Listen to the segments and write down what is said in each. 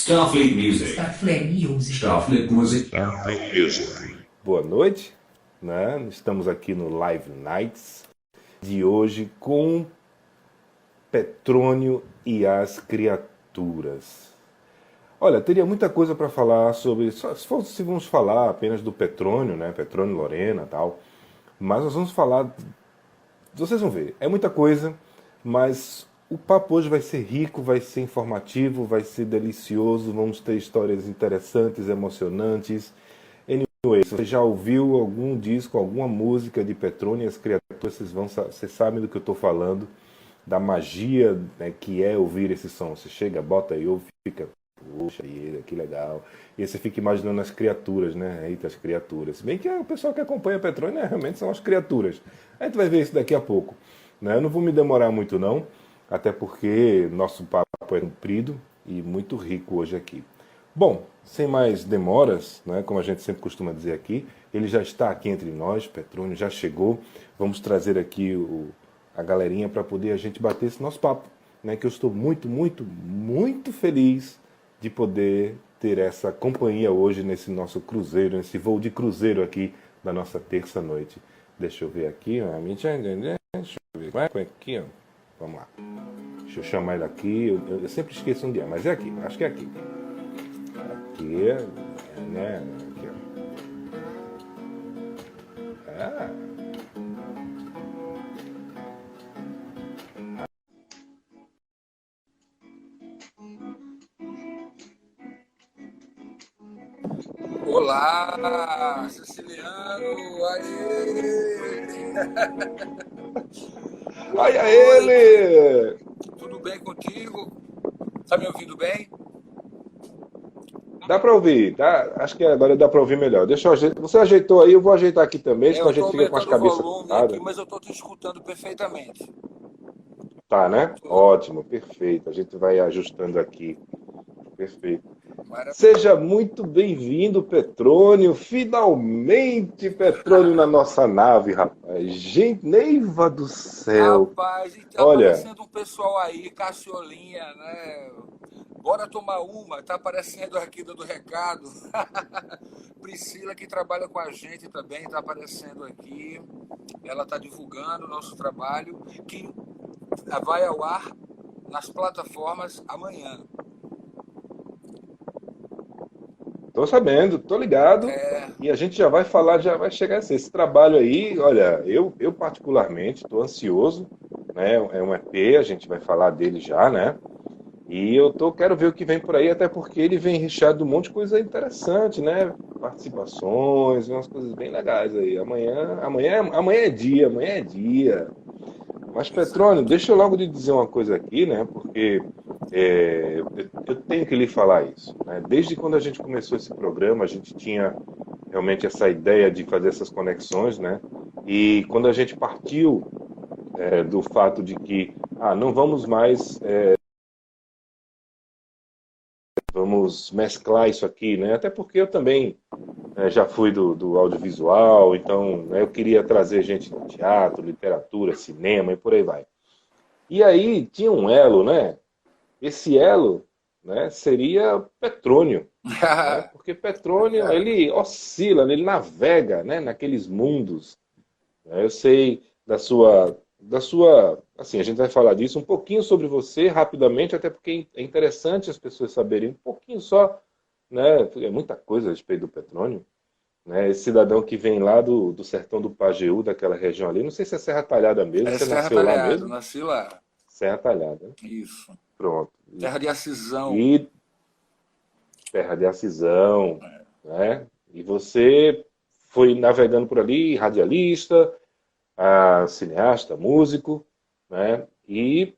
Starfleet Music. Starfleet Music. Starfleet Music. Starfleet Music. Boa noite, né? Estamos aqui no Live Nights de hoje com Petrônio e as criaturas. Olha, teria muita coisa para falar sobre, se vamos falar apenas do Petrônio, né? Petrônio, Lorena, tal. Mas nós vamos falar, vocês vão ver, é muita coisa, mas o papo hoje vai ser rico, vai ser informativo, vai ser delicioso, vamos ter histórias interessantes, emocionantes. Anyway, se você já ouviu algum disco, alguma música de Petrônio e as criaturas, vocês sabem do que eu estou falando, da magia, né, que é ouvir esse som. Você chega, bota aí, ouve, fica, poxa, que legal. E aí você fica imaginando as criaturas, né? Eita, as criaturas. Se bem que o pessoal que acompanha Petrônio, né, realmente são as criaturas. A gente vai ver isso daqui a pouco. Né? Eu não vou me demorar muito, não. Até porque nosso papo é comprido e muito rico hoje aqui. Bom, sem mais demoras, né, como a gente sempre costuma dizer aqui, ele já está aqui entre nós, Petrônio já chegou. Vamos trazer aqui a galerinha para poder a gente bater esse nosso papo. Né, que eu estou muito, muito, muito feliz de poder ter essa companhia hoje nesse nosso cruzeiro, nesse voo de cruzeiro aqui da nossa terça-noite. Deixa eu ver aqui, ó. Deixa eu ver aqui, ó. Vamos lá. Deixa eu chamar ele aqui. Eu sempre esqueço um dia, mas é aqui. Acho que é aqui. Aqui, né? Aqui, ó. Ah. Olá, Siciliano! Aê! Olha ele! Tudo bem contigo? Tá me ouvindo bem? Dá para ouvir, tá? Acho que agora dá para ouvir melhor. Deixa eu ajeitar. Você ajeitou aí, eu vou ajeitar aqui também, senão Eu a gente estou fica com as aumentando o cabeças volume fechadas. aqui, mas eu estou te escutando perfeitamente. Tá, né? Ótimo, perfeito. A gente vai ajustando aqui. Perfeito. Maravilha. Seja muito bem-vindo, Petrônio. Finalmente, Petrônio na nossa nave, rapaz. Gente, Neiva do céu. Rapaz, e tá Olha, aparecendo um pessoal aí, Cacciolinha, né? Bora tomar uma, tá aparecendo aqui dando recado. Priscila, que trabalha com a gente também, tá aparecendo aqui. Ela tá divulgando o nosso trabalho, que vai ao ar nas plataformas amanhã. tô sabendo, tô ligado. E a gente já vai falar, já vai chegar assim. Esse trabalho aí, olha, eu particularmente tô ansioso, né? É um EP, a gente vai falar dele já, né? E quero ver o que vem por aí, até porque ele vem recheado de um monte de coisa interessante, né? Participações, umas coisas bem legais aí. Amanhã é dia, amanhã é dia. Mas, Petrônio, deixa eu logo lhe dizer uma coisa aqui, né? Porque eu tenho que lhe falar isso. Né? Desde quando a gente começou esse programa, a gente tinha realmente essa ideia de fazer essas conexões, né? E quando a gente partiu do fato de que não vamos mais vamos mesclar isso aqui, né? Até porque eu também já fui do audiovisual, então né, eu queria trazer gente do teatro, literatura, cinema e por aí vai. E aí tinha um elo, né? Esse elo, né, seria Petrônio, né? Porque Petrônio, ele oscila, ele navega, né, naqueles mundos. Né? Eu sei assim, a gente vai falar disso um pouquinho sobre você rapidamente, até porque é interessante as pessoas saberem um pouquinho só, né? É muita coisa a respeito do Petrônio, né? Esse cidadão que vem lá do sertão do Pajeú, daquela região ali, não sei se é Serra Talhada mesmo, É você Serra nasceu lá Talhada, mesmo? nasci lá. Serra Talhada, né? Isso. Pronto. Terra de Acisão. E terra de Acisão, né? E você foi navegando por ali, radialista, cineasta, músico, né? E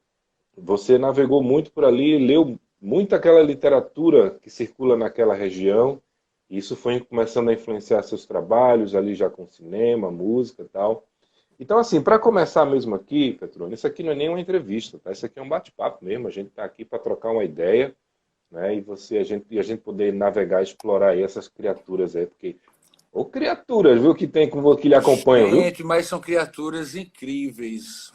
você navegou muito por ali, leu muito aquela literatura que circula naquela região. E isso foi começando a influenciar seus trabalhos ali já com cinema, música e tal. Então, assim, para começar mesmo aqui, Petrônio, isso aqui não é nem uma entrevista, tá? Isso aqui é um bate-papo mesmo. A gente está aqui para trocar uma ideia, né? A gente poder navegar, explorar aí essas criaturas aí, porque ou criaturas, viu, que lhe acompanham, viu? Gente, mas são criaturas incríveis.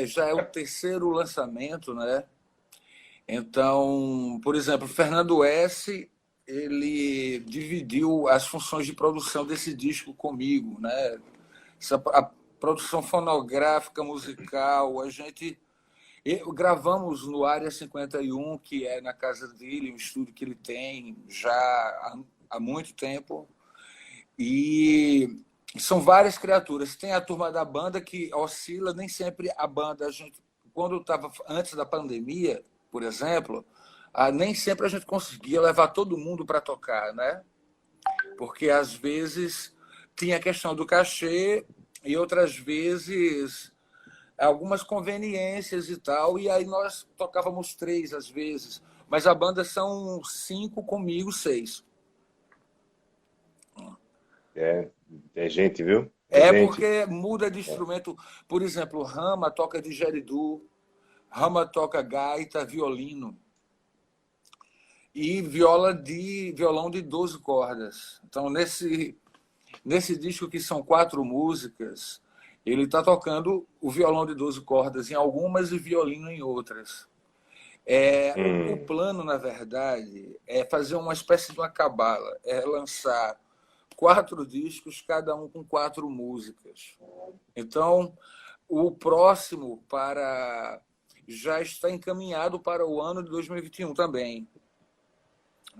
Já é o terceiro lançamento, né? Então, por exemplo, Fernando S., ele dividiu as funções de produção desse disco comigo, né? A produção fonográfica, musical, gravamos no Área 51, que é na casa dele, um estúdio que ele tem já há muito tempo. E são várias criaturas. Tem a turma da banda que oscila, nem sempre a banda, quando estava antes da pandemia, por exemplo, nem sempre a gente conseguia levar todo mundo para tocar, né? Porque às vezes tinha a questão do cachê e outras vezes algumas conveniências e tal, e aí nós tocávamos 3 às vezes, mas a banda são 5 comigo, 6. É gente, viu? É É gente. porque muda de instrumento. Por exemplo, Rama toca didgeridoo, Rama toca gaita, violino e violão de 12 cordas. Então, nesse disco, que são 4 músicas, ele está tocando o violão de 12 cordas em algumas e violino em outras. O Hum, plano, na verdade, é fazer uma espécie de uma cabala, é lançar 4 discos, cada um com 4 músicas. Então, o próximo já está encaminhado para o ano de 2021 também,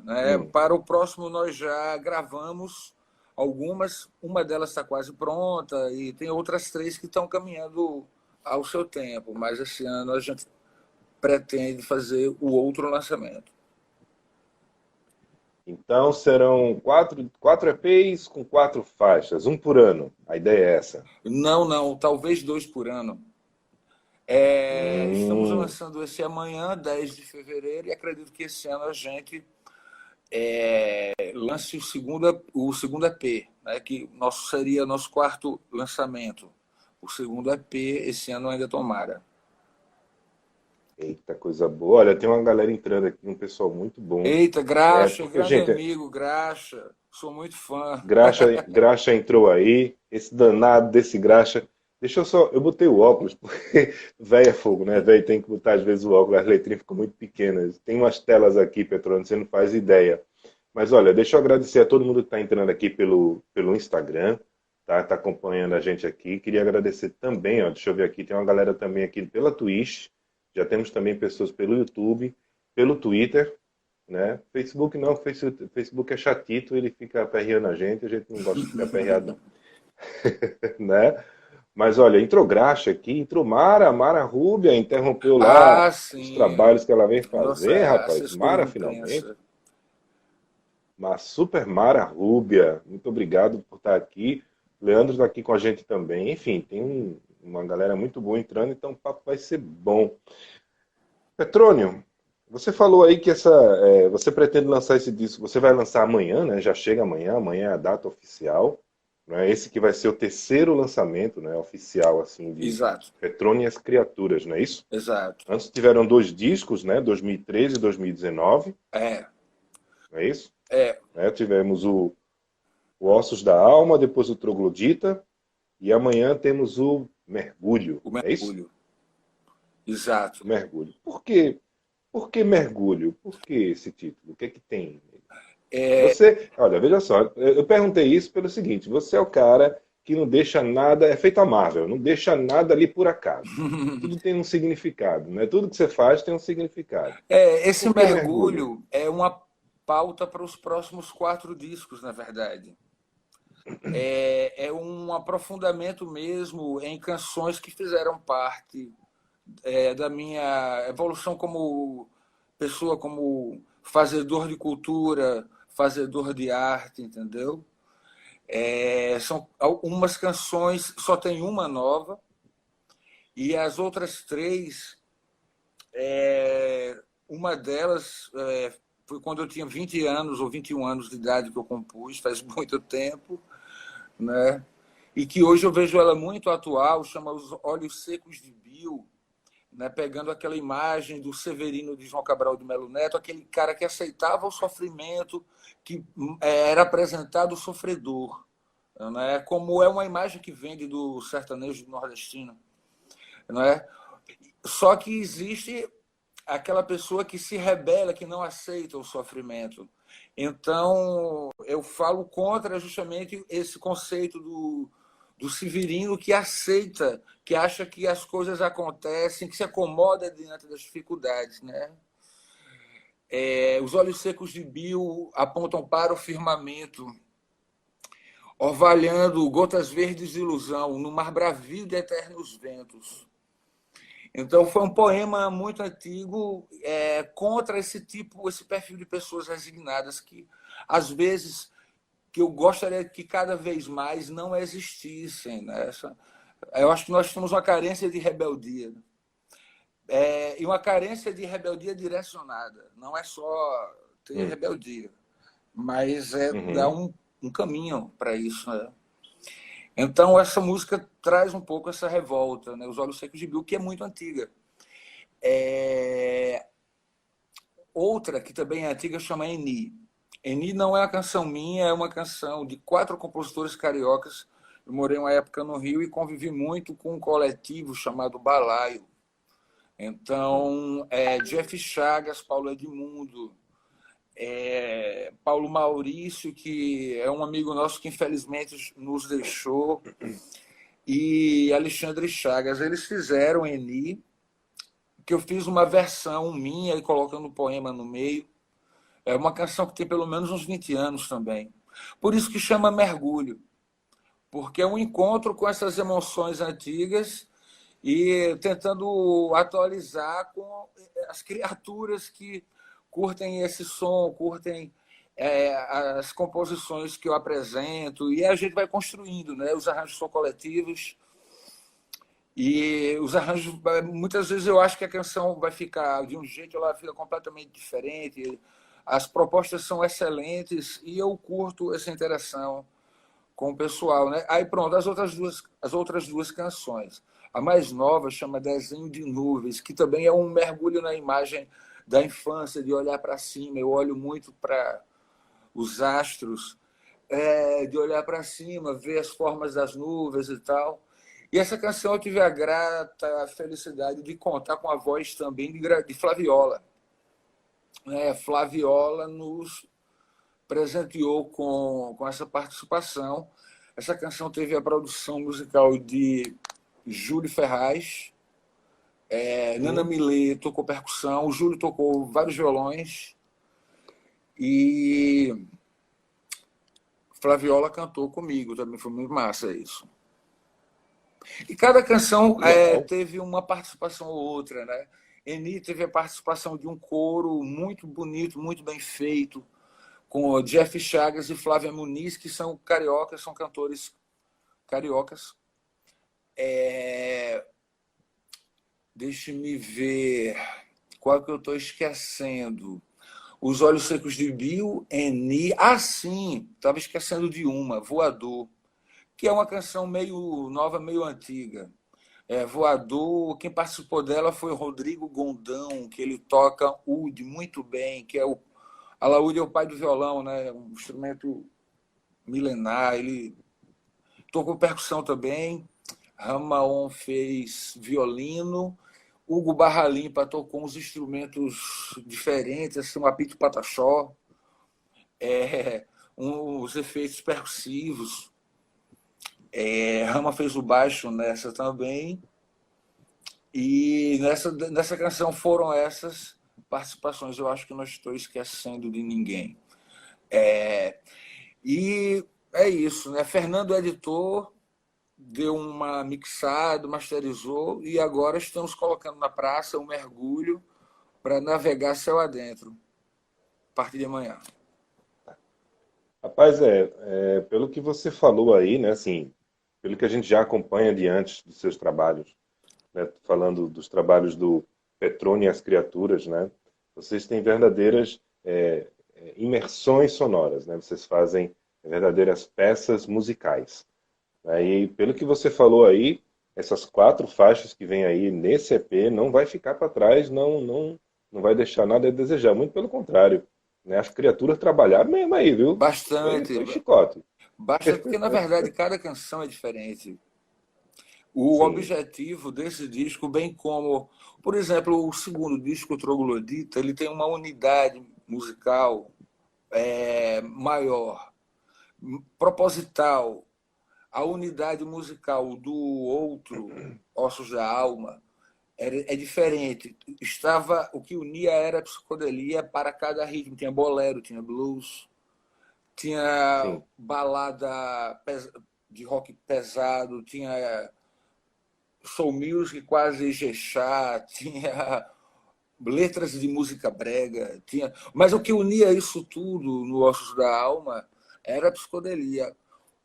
né? hum. Para o próximo, nós já gravamos algumas, uma delas está quase pronta, e tem outras 3 que estão caminhando ao seu tempo, mas esse ano a gente pretende fazer o outro lançamento. Então serão quatro EPs com 4 faixas, um por ano. A ideia é essa. Não, não, talvez 2 por ano. Estamos Hum, lançando esse amanhã, 10 de fevereiro, e acredito que esse ano a gente lance o segundo EP, né, que seria nosso quarto lançamento. O segundo EP, esse ano ainda tomara. eita, coisa boa. Olha, tem uma galera entrando aqui, um pessoal muito bom. Eita, É, Graxa, porque, grande gente, amigo, Graxa, sou muito fã. Graxa entrou aí, esse danado desse Graxa. Deixa eu só, eu botei o óculos, porque velho é fogo, né? Velho tem que botar às vezes o óculos, as letrinhas ficam muito pequenas. Tem umas telas aqui, Petrônio, você não faz ideia. Mas olha, deixa eu agradecer a todo mundo que está entrando aqui pelo Instagram, tá? Tá acompanhando a gente aqui. Queria agradecer também, ó, deixa eu ver aqui, tem uma galera também aqui pela Twitch, já temos também pessoas pelo YouTube, pelo Twitter, né? Facebook não, Facebook é chatito, ele fica aperreando a gente não gosta de ficar aperreado, não, né? Mas olha, entrou Graxa aqui, entrou Mara Rúbia, interrompeu lá Ah, os sim, trabalhos que ela vem nossa, fazer, rapaz. assessora de Mara, finalmente. imprensa. Uma super Mara Rúbia, muito obrigado por estar aqui. Leandro está aqui com a gente também. Enfim, tem uma galera muito boa entrando, então o papo vai ser bom. Petrônio, você falou aí que você pretende lançar esse disco, você vai lançar amanhã, né? Já chega amanhã, amanhã é a data oficial, né? Esse que vai ser o terceiro lançamento, né, oficial assim de Exato, Petrônio e as Criaturas, não é isso? exato. Antes tiveram 2 discos, né, 2013 e 2019, É, não é isso? é, Né, tivemos o Ossos da Alma, depois o Troglodita, e amanhã temos o Mergulho, o é isso? mergulho. Exato. O Mergulho. Por que Mergulho? Por que esse título? O que é que tem? Você, olha, veja só, eu perguntei isso pelo seguinte: você é o cara que não deixa nada, é feito a Marvel, não deixa nada ali por acaso. Tudo tem um significado, né? Tudo que você faz tem um significado. Esse Por que mergulho? mergulho é uma pauta para os próximos 4 discos, na verdade. É um aprofundamento mesmo em canções que fizeram parte da minha evolução como pessoa, como fazedor de cultura, fazedor de arte, entendeu? São algumas canções, só tem uma nova, e as outras 3, uma delas foi quando eu tinha 20 anos ou 21 anos de idade que eu compus, faz muito tempo, né? E que hoje eu vejo ela muito atual, chama Os Olhos Secos de Bill, né? Pegando aquela imagem do Severino de João Cabral de Melo Neto, aquele cara que aceitava o sofrimento, que era apresentado sofredor, né? Como é uma imagem que vende do sertanejo nordestino, né? Só que existe aquela pessoa que se rebela, que não aceita o sofrimento. Então, eu falo contra justamente esse conceito do severino que aceita, que acha que as coisas acontecem, que se acomoda diante das dificuldades, né? Os olhos secos de Bill apontam para o firmamento, orvalhando gotas verdes de ilusão, no mar bravio de eternos ventos. Então foi um poema muito antigo contra esse tipo, esse perfil de pessoas resignadas que às vezes que eu gostaria que cada vez mais não existissem. Né? Eu acho que nós temos uma carência de rebeldia. E uma carência de rebeldia direcionada. Não é só ter Hum. rebeldia, mas é dar Uhum. um caminho para isso. Né? Então, essa música traz um pouco essa revolta, né? Os Olhos Secos de Bill, que é muito antiga. Outra, que também é antiga, chama Eni. Eni não é uma canção minha, é uma canção de 4 compositores cariocas. Eu morei uma época no Rio e convivi muito com um coletivo chamado Balaio. Então, Jeff Chagas, Paulo Edmundo, Paulo Maurício, que é um amigo nosso que infelizmente nos deixou, e Alexandre Chagas. Eles fizeram Eni, que eu fiz uma versão minha e colocando um poema no meio. É uma canção que tem pelo menos uns 20 anos também. Por isso que chama Mergulho, porque é um encontro com essas emoções antigas e tentando atualizar com as criaturas que curtem esse som, curtem as composições que eu apresento, e a gente vai construindo, né? Os arranjos são coletivos, e os arranjos, muitas vezes eu acho que a canção vai ficar de um jeito, ela fica completamente diferente. As propostas são excelentes e eu curto essa interação com o pessoal, né? Aí pronto, as outras duas canções. A mais nova chama Desenho de Nuvens, que também é um mergulho na imagem da infância, de olhar para cima. Eu olho muito para os astros, de olhar para cima, ver as formas das nuvens e tal. E essa canção eu tive a grata felicidade de contar com a voz também de Flaviola. Flaviola nos presenteou com essa participação. Essa canção teve a produção musical de Júlio Ferraz, Nana Hum. Millet tocou percussão, o Júlio tocou vários violões e Flaviola cantou comigo, também foi muito massa isso. E cada canção Legal. teve uma participação ou outra, né? Eni teve a participação de um coro muito bonito, muito bem feito, com o Jeff Chagas e Flávia Muniz, que são cariocas, são cantores cariocas. Deixe-me ver qual que eu estou esquecendo. Os Olhos Secos de Bill, Eni. Ah, sim, estava esquecendo de uma, Voador, que é uma canção meio nova, meio antiga. Voador, quem participou dela foi o Rodrigo Gondão, que ele toca oud muito bem, que é o alaúde é o pai do violão, né? Um instrumento milenar. Ele tocou percussão também. Ramaon fez violino. Hugo Barra Limpa tocou uns instrumentos diferentes, assim, um apito pataxó, uns efeitos percussivos. Rama fez o baixo nessa também. E nessa canção foram essas participações. Eu acho que não estou esquecendo de ninguém. E é isso, né? Fernando editor, deu uma mixada, masterizou, e agora estamos colocando na praça um mergulho para navegar céu adentro, a partir de amanhã. Rapaz, pelo que você falou aí, né, assim, pelo que a gente já acompanha diante dos seus trabalhos, né, falando dos trabalhos do Petrone e as Criaturas, né, vocês têm verdadeiras imersões sonoras, né, vocês fazem verdadeiras peças musicais. Né, e pelo que você falou aí, essas 4 faixas que vem aí nesse EP não vai ficar para trás, não vai deixar nada a desejar, muito pelo contrário. Né, as criaturas trabalharam mesmo aí, viu? Bastante, Foi chicote. bastante, porque na verdade cada canção é diferente. O sim, objetivo desse disco, bem como, por exemplo, o segundo disco, o Troglodita, ele tem uma unidade musical maior, proposital. A unidade musical do outro, Ossos da Alma, é diferente. O que unia era a psicodelia para cada ritmo. Tinha bolero, tinha blues, tinha sim. balada de rock pesado, tinha soul music quase Ijexá, tinha letras de música brega, tinha. Mas o que unia isso tudo no Ossos da Alma era a psicodelia.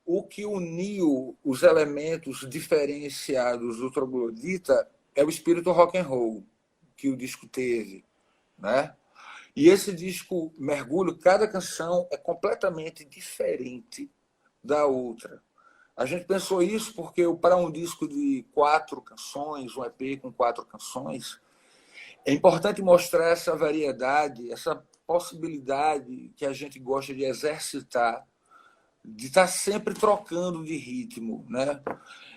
O que uniu os elementos diferenciados do troglodita é o espírito rock and roll que o disco teve, né? E esse disco Mergulho, cada canção é completamente diferente da outra. A gente pensou isso porque para um disco de 4 canções, um EP com 4 canções, é importante mostrar essa variedade, essa possibilidade que a gente gosta de exercitar, de estar sempre trocando de ritmo, né?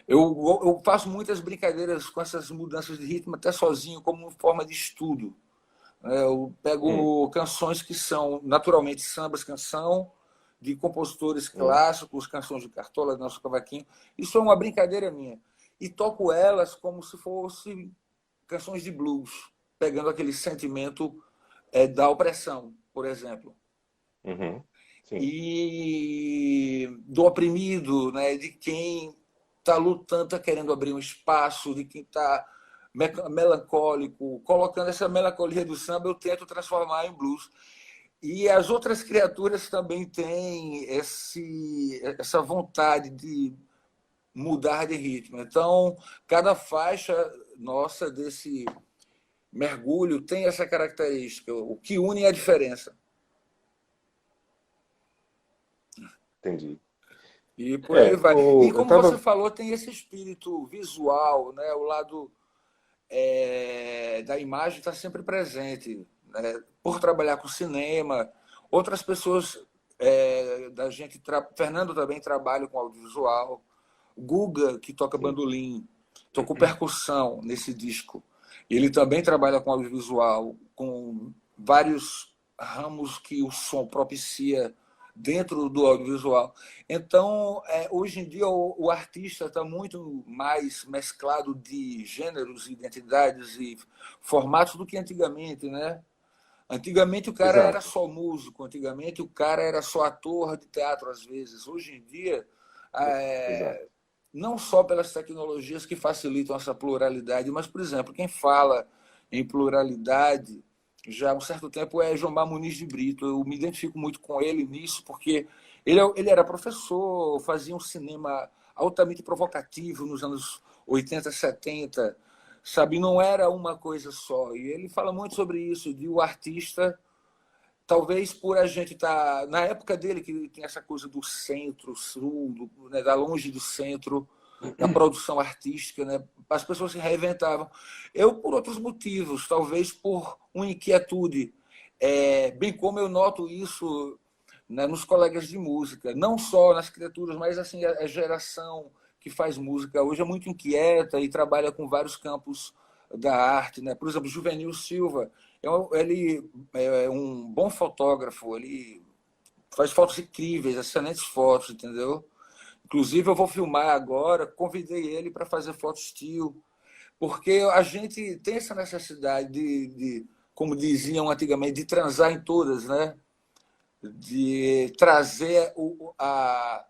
Eu faço muitas brincadeiras com essas mudanças de ritmo, até sozinho, como forma de estudo. Eu Hum, pego canções que são naturalmente sambas, canção de compositores hum, clássicos, canções de Cartola, de Nelson Cavaquinho. Isso é uma brincadeira minha. E toco elas como se fossem canções de blues, pegando aquele sentimento da opressão, por exemplo. uhum, sim, E do oprimido, né, de quem está lutando, está querendo abrir um espaço, de quem está melancólico, colocando essa melancolia do samba, eu tento transformar em blues. E as outras criaturas também têm essa vontade de mudar de ritmo. Então, cada faixa nossa desse mergulho tem essa característica. O que une é a diferença. entendi. E por aí É, vai. E eu como você tava. falou, tem esse espírito visual, né? O lado da imagem está sempre presente, né? Por trabalhar com cinema, outras pessoas da gente, Fernando também trabalha com audiovisual, Guga que toca Sim, bandolim, tocou percussão nesse disco. Ele também trabalha com audiovisual, com vários ramos que o som propicia dentro do audiovisual. Então, hoje em dia, o artista está muito mais mesclado de gêneros, identidades e formatos do que antigamente, né? Antigamente o cara era exato, só músico, antigamente o cara era só ator de teatro às vezes. Hoje em dia, exato. não só pelas tecnologias que facilitam essa pluralidade, mas, por exemplo, quem fala em pluralidade já há um certo tempo é Jomar Muniz de Brito. Eu me identifico muito com ele nisso, porque ele era professor, fazia um cinema altamente provocativo nos anos 80, 70, sabe? Não era uma coisa só. E ele fala muito sobre isso, de o artista, talvez por a gente estar na época dele, que tem essa coisa do centro-sul, né, da longe do centro, da produção artística, né? As pessoas se reinventavam. Eu, por outros motivos, talvez por uma inquietude, bem como eu noto isso, né, nos colegas de música, não só nas criaturas, mas assim a geração que faz música hoje é muito inquieta e trabalha com vários campos da arte, né? Por exemplo, Juvenil Silva, ele é um bom fotógrafo, ele faz fotos incríveis, excelentes fotos, entendeu? Inclusive, eu vou filmar agora, convidei ele para fazer foto estilo, porque a gente tem essa necessidade como diziam antigamente, de transar em todas, né? De trazer a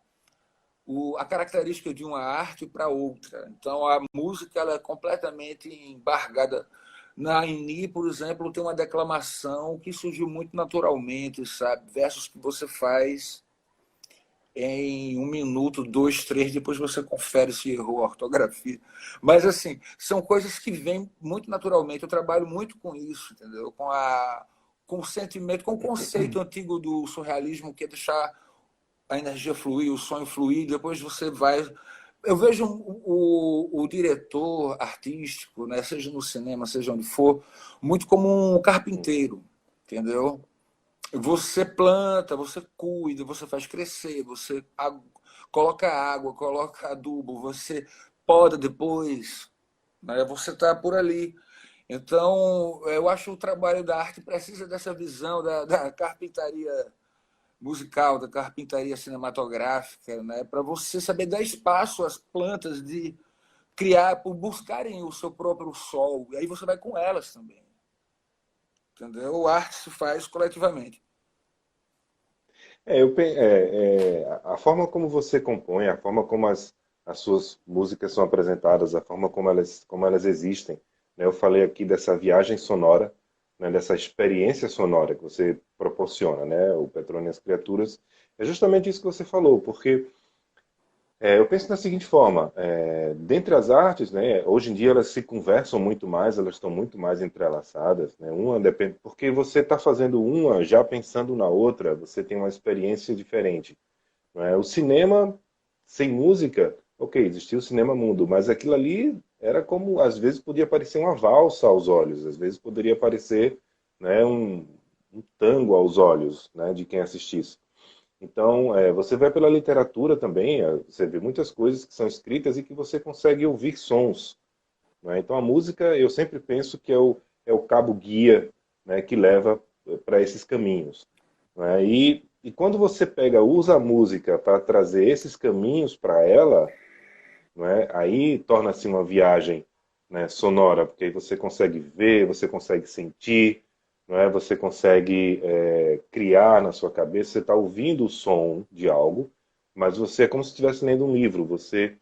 característica de uma arte para outra. Então, a música ela é completamente embargada. Na INI, por exemplo, tem uma declamação que surgiu muito naturalmente, sabe? Versos que você faz em 1 minuto, dois, três, depois você confere se errou a ortografia. Mas, assim, são coisas que vêm muito naturalmente. Eu trabalho muito com isso, entendeu? Com o sentimento, com o conceito antigo do surrealismo, que é deixar a energia fluir, o sonho fluir, depois você vai. Eu vejo o diretor artístico, né, seja no cinema, seja onde for, muito como um carpinteiro, entendeu? Você planta, você cuida, você faz crescer, você coloca água, coloca adubo, você poda depois, né? Você está por ali. Então, eu acho que o trabalho da arte precisa dessa visão da carpintaria musical, da carpintaria cinematográfica, né? Para você saber dar espaço às plantas de criar, por buscarem o seu próprio sol. E aí você vai com elas também. Entendeu? A arte se faz coletivamente. A forma como você compõe, a forma como as suas músicas são apresentadas, a forma como elas existem, né? Eu falei aqui dessa viagem sonora, né? Dessa experiência sonora que você proporciona, né? O Petrônio e as Criaturas. É justamente isso que você falou, porque eu penso da seguinte forma: dentre as artes, né, hoje em dia elas se conversam muito mais, elas estão muito mais entrelaçadas, né, uma depende, porque você está fazendo uma já pensando na outra, você tem uma experiência diferente. Né? O cinema sem música, ok, existia o cinema mudo, mas aquilo ali era como, às vezes podia parecer uma valsa aos olhos, às vezes poderia parecer, né, um tango aos olhos, né, de quem assistisse. Então, você vai pela literatura também, você vê muitas coisas que são escritas e que você consegue ouvir sons. Né? Então, a música, eu sempre penso que é o cabo guia, né, que leva para esses caminhos. Né? E quando você pega, usa a música para trazer esses caminhos para ela, né, aí torna-se uma viagem, né, sonora, porque aí você consegue ver, você consegue sentir, não é? Você consegue criar na sua cabeça, você está ouvindo o som de algo, mas você é como se estivesse lendo um livro, você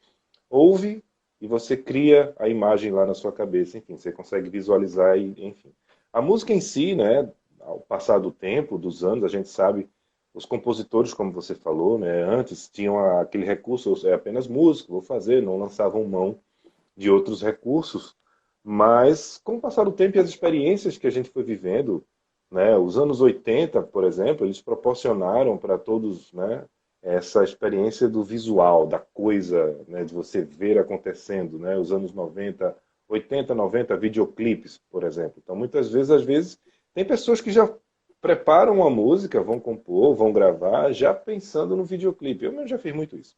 ouve e você cria a imagem lá na sua cabeça, enfim, você consegue visualizar, e, enfim. A música em si, né, ao passar do tempo, dos anos, a gente sabe, os compositores, como você falou, né, antes tinham aquele recurso, é apenas música, vou fazer, não lançavam mão de outros recursos, mas com o passar do tempo e as experiências que a gente foi vivendo, né, os anos 80, por exemplo, eles proporcionaram para todos, né, essa experiência do visual, da coisa, né, de você ver acontecendo, né, os anos 90, 80, 90, videoclipes, por exemplo. Então, muitas vezes, às vezes, tem pessoas que já preparam a música, vão compor, vão gravar, já pensando no videoclipe. Eu mesmo já fiz muito isso,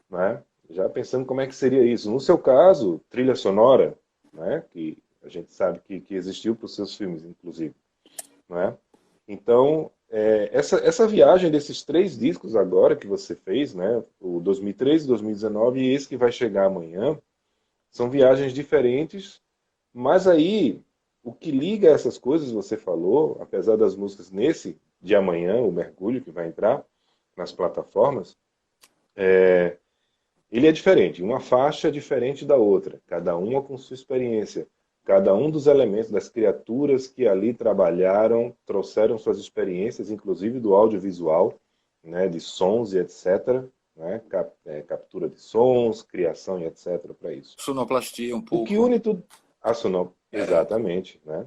né? Já pensando como é que seria isso. No seu caso, trilha sonora, né? Que a gente sabe que existiu para os seus filmes, inclusive, né? Então, essa viagem desses três discos agora que você fez, né? O 2013, 2019 e esse que vai chegar amanhã, são viagens diferentes, mas aí o que liga essas coisas, você falou, apesar das músicas nesse de amanhã, o Mergulho que vai entrar nas plataformas, ele é diferente, uma faixa é diferente da outra, cada uma com sua experiência. Cada um dos elementos, das criaturas que ali trabalharam, trouxeram suas experiências, inclusive do audiovisual, né, de sons e etc., né, captura de sons, criação e etc. para isso. Sonoplastia um O que pouco. une tudo. Exatamente. Né?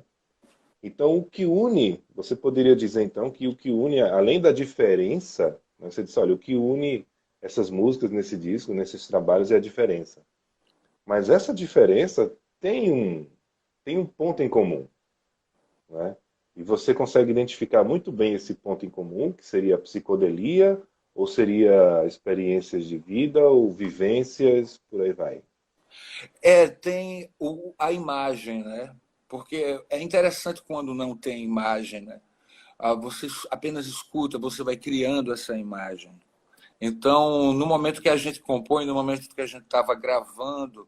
Então, o que une, você poderia dizer então que o que une, além da diferença, né, você disse, olha, o que une essas músicas nesse disco, nesses trabalhos, é a diferença. Mas essa diferença tem um ponto em comum. Né? E você consegue identificar muito bem esse ponto em comum, que seria a psicodelia, ou seria experiências de vida, ou vivências, por aí vai. Tem a imagem, né? Porque é interessante quando não tem imagem, né? Você apenas escuta, você vai criando essa imagem. Então, no momento que a gente compõe, no momento que a gente estava gravando,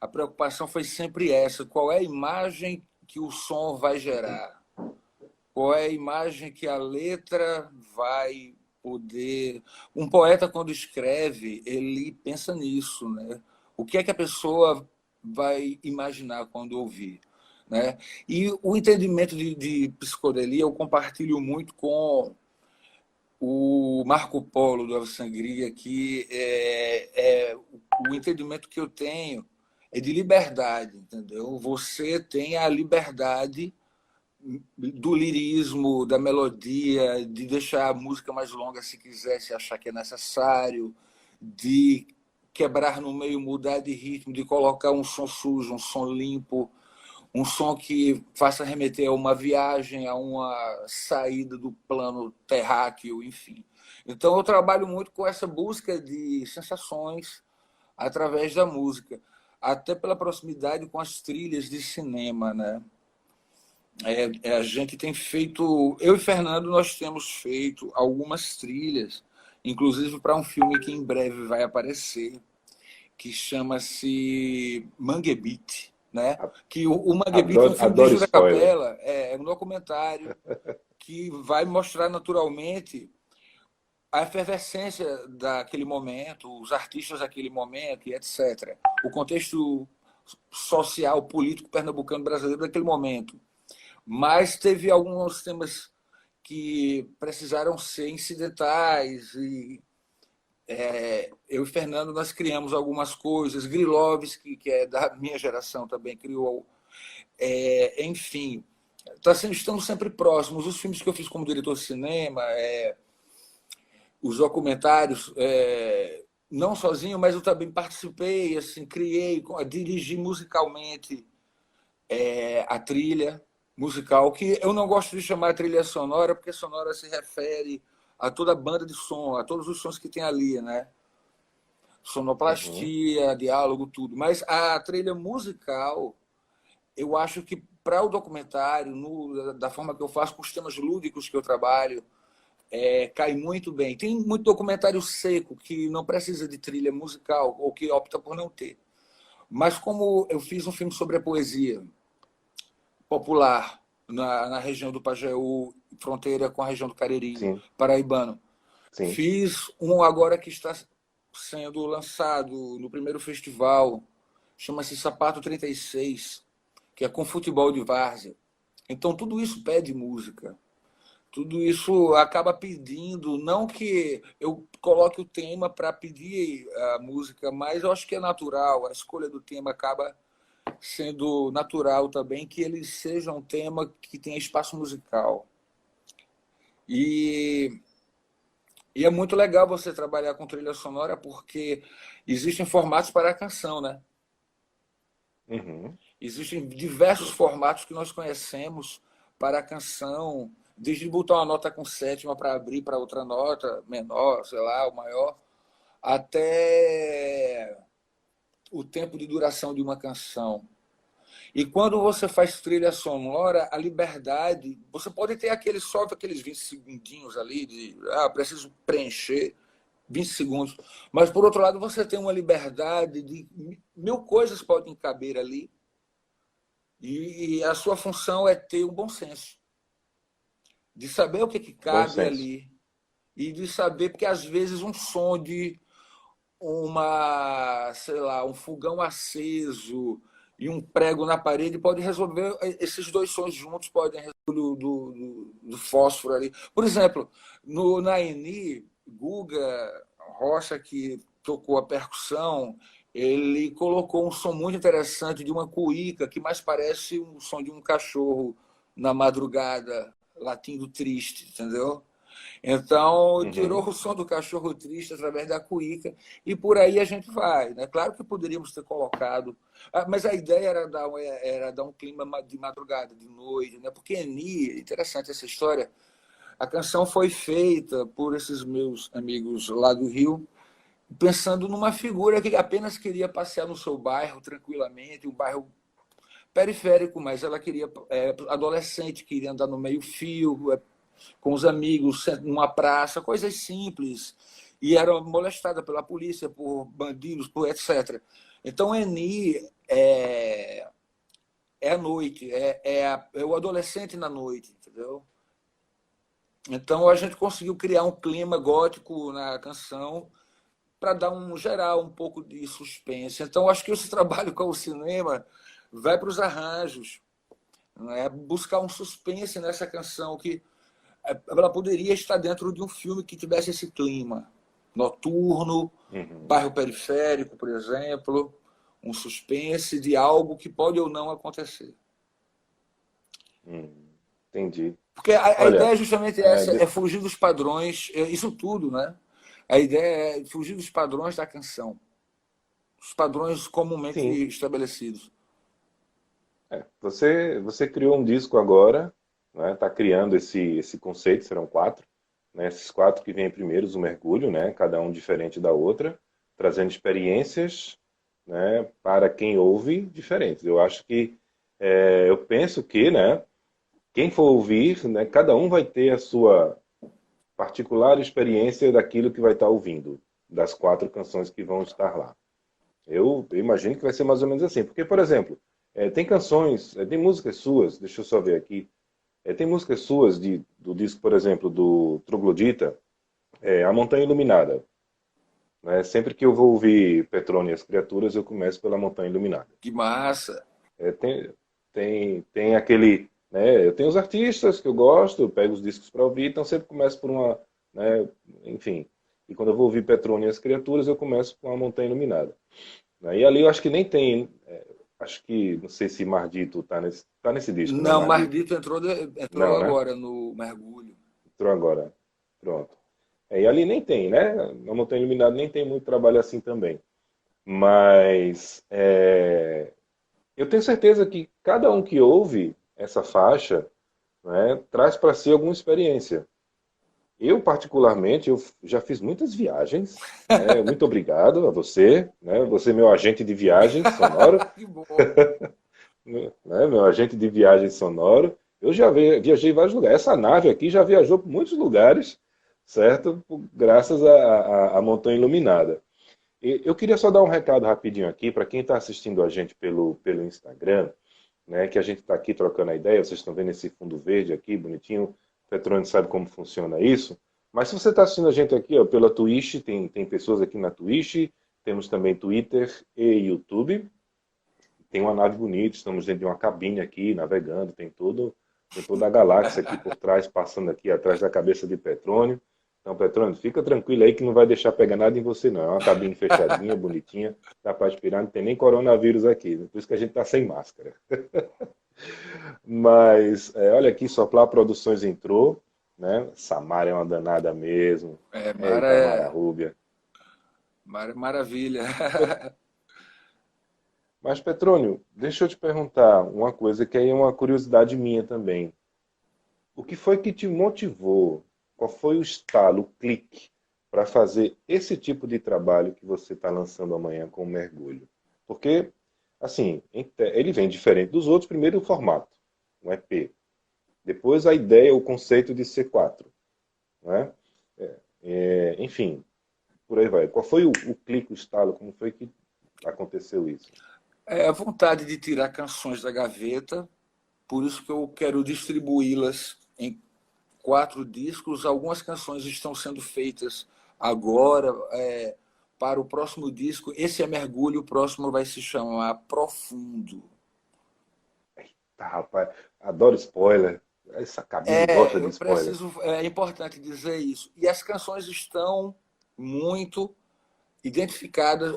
a preocupação foi sempre essa: qual é a imagem que o som vai gerar? Qual é a imagem que a letra vai poder. Um poeta, quando escreve, ele pensa nisso, né? O que é que a pessoa vai imaginar quando ouvir? Né? E o entendimento de psicodelia eu compartilho muito com o Marco Polo do Ave Sangria, que o entendimento que eu tenho é de liberdade, entendeu? Você tem a liberdade do lirismo, da melodia, de deixar a música mais longa se quiser, se achar que é necessário, de quebrar no meio, mudar de ritmo, de colocar um som sujo, um som limpo, um som que faça remeter a uma viagem, a uma saída do plano terráqueo, enfim. Então eu trabalho muito com essa busca de sensações, através da música, até pela proximidade com as trilhas de cinema, né? A gente tem feito, eu e Fernando, nós temos feito algumas trilhas, inclusive para um filme que em breve vai aparecer, que chama-se Mangue Beat, né? Que o Mangue Beat é um Adoro, filme de adoro Júlia spoiler. Capela, é um documentário que vai mostrar naturalmente a efervescência daquele momento, os artistas daquele momento e etc. O contexto social, político pernambucano brasileiro daquele momento. Mas teve alguns temas que precisaram ser incidentais e eu e Fernando nós criamos algumas coisas. Grilovski, que é da minha geração, também criou. Enfim, estamos sempre próximos. Os filmes que eu fiz como diretor de cinema, os documentários, não sozinho, mas eu também participei, assim, criei, dirigi musicalmente a trilha musical, que eu não gosto de chamar trilha sonora, porque sonora se refere a toda a banda de som, a todos os sons que tem ali, né? Uhum. Sonoplastia, diálogo, tudo. Mas a trilha musical, eu acho que para o documentário, da forma que eu faço, com os temas lúdicos que eu trabalho, cai muito bem. Tem muito documentário seco que não precisa de trilha musical, ou que opta por não ter. Mas como eu fiz um filme sobre a poesia popular na região do Pajeú, fronteira com a região do Cariri, Sim, paraibano, sim. fiz um agora que está sendo lançado no primeiro festival, chama-se Sapato 36, que é com futebol de várzea. Então, tudo isso pede música. Tudo isso acaba pedindo, não que eu coloque o tema para pedir a música, mas eu acho que é natural, a escolha do tema acaba sendo natural também, que ele seja um tema que tenha espaço musical. E, e é muito legal você trabalhar com trilha sonora, porque existem formatos para a canção, né? Uhum. Existem diversos formatos que nós conhecemos para a canção, desde botar uma nota com sétima para abrir para outra nota menor, sei lá, ou maior, até o tempo de duração de uma canção. E quando você faz trilha sonora, a liberdade, você pode ter só aqueles 20 segundinhos ali de, preciso preencher 20 segundos, mas por outro lado você tem uma liberdade de mil coisas podem caber ali e a sua função é ter um bom senso, de saber o que Bom cabe senso. ali e de saber, porque às vezes um som de sei lá, um fogão aceso e um prego na parede pode resolver, esses dois sons juntos podem resolver do fósforo ali. Por exemplo, na Eni, Guga Rocha, que tocou a percussão, ele colocou um som muito interessante de uma cuíca, que mais parece um som de um cachorro na madrugada, latindo triste, entendeu? Então, tirou Uhum. o som do cachorro triste através da cuíca e por aí a gente vai. Né? Claro que poderíamos ter colocado, mas a ideia era dar um clima de madrugada, de noite, né? Porque Eni, interessante essa história, a canção foi feita por esses meus amigos lá do Rio, pensando numa figura que apenas queria passear no seu bairro tranquilamente, um bairro periférico, mas ela queria, adolescente, queria andar no meio-fio, com os amigos, numa praça, coisas simples. E era molestada pela polícia, por bandidos, por etc. Então, Eni é a noite, é o adolescente na noite, entendeu? Então, a gente conseguiu criar um clima gótico na canção para dar um geral, um pouco de suspense. Então, acho que esse trabalho com o cinema vai para os arranjos, né? Buscar um suspense nessa canção que ela poderia estar dentro de um filme que tivesse esse clima noturno, Uhum. bairro periférico, por exemplo, um suspense de algo que pode ou não acontecer. Entendi. Porque a Olha, ideia é justamente é, essa, é de- fugir dos padrões, isso tudo, né? A ideia é fugir dos padrões da canção, os padrões comumente sim, estabelecidos. você criou um disco agora, né? Tá criando esse conceito, serão quatro, né? Esses quatro que vêm primeiros, o mergulho, né? Cada um diferente da outra. trazendo experiências, né, para quem ouve diferentes. Eu acho que, eu penso que, né, quem for ouvir, né, cada um vai ter a sua particular experiência daquilo que vai estar ouvindo, das 4 canções que vão estar lá. Eu imagino que vai ser mais ou menos assim, porque, por exemplo, tem canções, tem músicas suas, deixa eu só ver aqui, tem músicas suas do disco, por exemplo, do Troglodita, A Montanha Iluminada. Né? Sempre que eu vou ouvir Petrone e as Criaturas, eu começo pela Montanha Iluminada. Que massa. É, tem aquele. Né, eu tenho os artistas que eu gosto, eu pego os discos para ouvir, então sempre começo por uma. Né, enfim. E quando eu vou ouvir Petrone e as Criaturas, eu começo com A Montanha Iluminada. Né, e ali eu acho que nem tem. Acho que. Não sei se Mardito tá nesse disco, né, Não, Mardito? Mardito entrou Não, né? agora no Mergulho. Entrou agora. Pronto. E ali nem tem, né? Na Montanha Iluminada nem tem muito trabalho assim também. Mas eu tenho certeza que cada um que ouve essa faixa, né, traz para si alguma experiência. Eu, particularmente, eu já fiz muitas viagens. Né? Muito obrigado a você, né? Você é meu agente de viagem sonoro, Que bom. né? Meu agente de viagem sonoro. Eu já viajei em vários lugares. Essa nave aqui já viajou por muitos lugares, certo? Graças à Montanha Iluminada. Eu queria só dar um recado rapidinho aqui para quem está assistindo a gente pelo Instagram, né, que a gente está aqui trocando a ideia, vocês estão vendo esse fundo verde aqui, bonitinho, o Petrone sabe como funciona isso, mas se você está assistindo a gente aqui ó, pela Twitch, tem pessoas aqui na Twitch, temos também Twitter e YouTube, tem uma nave bonita, estamos dentro de uma cabine aqui, navegando, tem toda a galáxia aqui por trás, passando aqui atrás da cabeça de Petrônio. Então, Petrônio, fica tranquilo aí que não vai deixar pegar nada em você, não. É uma cabine fechadinha, bonitinha, dá para respirar, não tem nem coronavírus aqui. Por isso que a gente está sem máscara. Mas, olha aqui, Soplar Produções entrou, né? Samara é uma danada mesmo. Mara Eita, Mara Rúbia. Maravilha. Mas, Petrônio, deixa eu te perguntar uma coisa que aí é uma curiosidade minha também. O que foi que te motivou? Qual foi o estalo, o clique para fazer esse tipo de trabalho que você está lançando amanhã com o Mergulho? Porque, assim, ele vem diferente dos outros. Primeiro o formato, um EP. Depois a ideia, o conceito de C4. Né? Enfim, por aí vai. Qual foi o clique, o estalo? Como foi que aconteceu isso? É a vontade de tirar canções da gaveta, por isso que eu quero distribuí-las em 4 discos. Algumas canções estão sendo feitas agora para o próximo disco. Esse é Mergulho, o próximo vai se chamar Profundo. Tá, rapaz, adoro spoiler. Essa cabine gosta de Eu spoiler. preciso, é importante dizer isso. E as canções estão muito identificadas,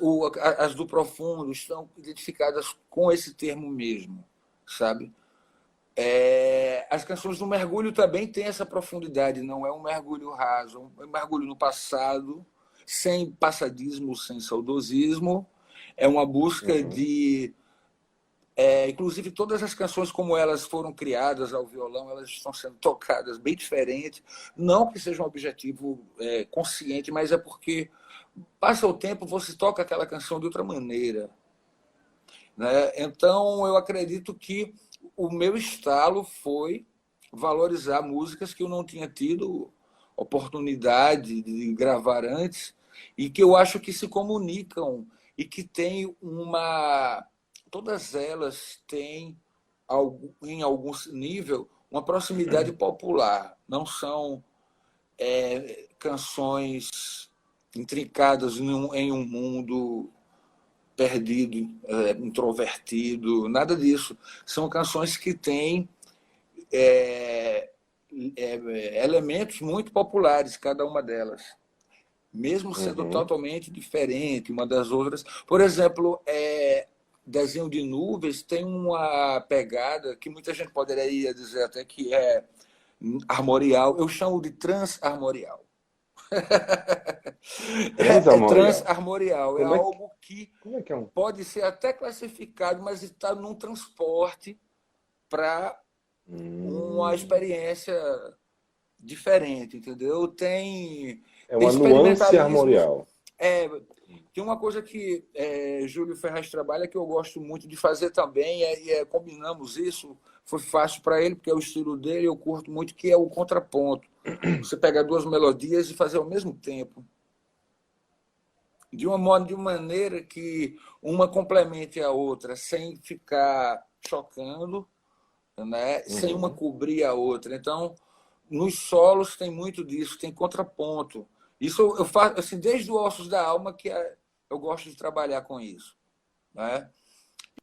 as do Profundo estão identificadas com esse termo mesmo, sabe? As canções do Mergulho também têm essa profundidade, não é um mergulho raso, é um mergulho no passado, sem passadismo, sem saudosismo, é uma busca Uhum. de. Inclusive, todas as canções, como elas foram criadas ao violão, elas estão sendo tocadas bem diferente. Não que seja um objetivo consciente, mas é porque passa o tempo, você toca aquela canção de outra maneira. Né? Então, eu acredito que o meu estalo foi valorizar músicas que eu não tinha tido oportunidade de gravar antes e que eu acho que se comunicam e que tem uma. Todas elas têm, em algum nível, uma proximidade popular. Não são canções intrincadas em um mundo perdido, introvertido, nada disso. São canções que têm elementos muito populares, cada uma delas, mesmo sendo Uhum. totalmente diferente uma das outras. Por exemplo, Desenho de Nuvens tem uma pegada que muita gente poderia dizer até que é armorial, eu chamo de transarmorial. É Transamorial. transarmorial, é Como é que, algo que como é que é um? pode ser até classificado, mas está num transporte para uma Hum, experiência diferente, entendeu? Tem, é tem uma nuance experimentalismos, armorial. É, tem uma coisa que Júlio Ferraz trabalha que eu gosto muito de fazer também, combinamos isso, foi fácil para ele, porque é o estilo dele, eu curto muito, que é o contraponto. Você pega duas melodias e fazer ao mesmo tempo, de uma maneira que uma complemente a outra, sem ficar chocando, né? Sem uma Uhum. cobrir a outra. Então, nos solos tem muito disso, tem contraponto. Isso eu faço assim, desde o Ossos da Alma que eu gosto de trabalhar com isso, né?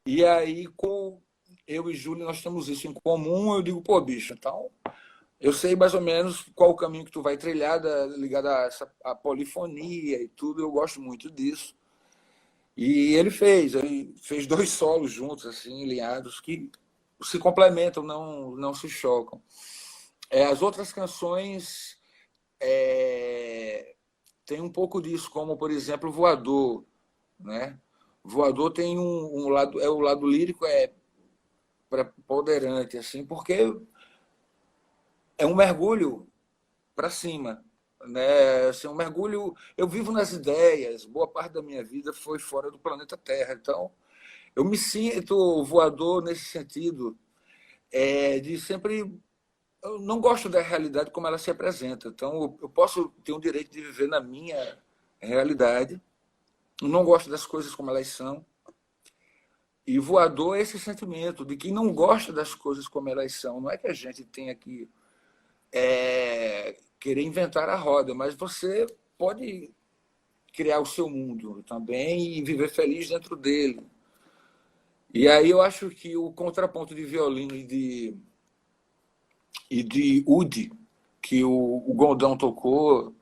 E aí, com eu e Júlio, nós temos isso em comum. Eu digo, pô, bicho, então eu sei mais ou menos qual o caminho que tu vai trilhar, ligado a polifonia e tudo. Eu gosto muito disso. E ele fez dois solos juntos, assim, alinhados, que se complementam, não se chocam. As outras canções tem um pouco disso, como, por exemplo, Voador, né? Voador tem um lado, o lado lírico preponderante, assim, porque é um mergulho para cima, né? Assim, um mergulho. Eu vivo nas ideias. Boa parte da minha vida foi fora do planeta Terra, então eu me sinto voador nesse sentido, de sempre. Eu não gosto da realidade como ela se apresenta, então eu posso ter o direito de viver na minha realidade. Eu não gosto das coisas como elas são. E voador é esse sentimento de que não gosta das coisas como elas são. Não é que a gente tenha que querer inventar a roda, mas você pode criar o seu mundo também e viver feliz dentro dele. E aí eu acho que o contraponto de violino e de oud que o Gondão tocou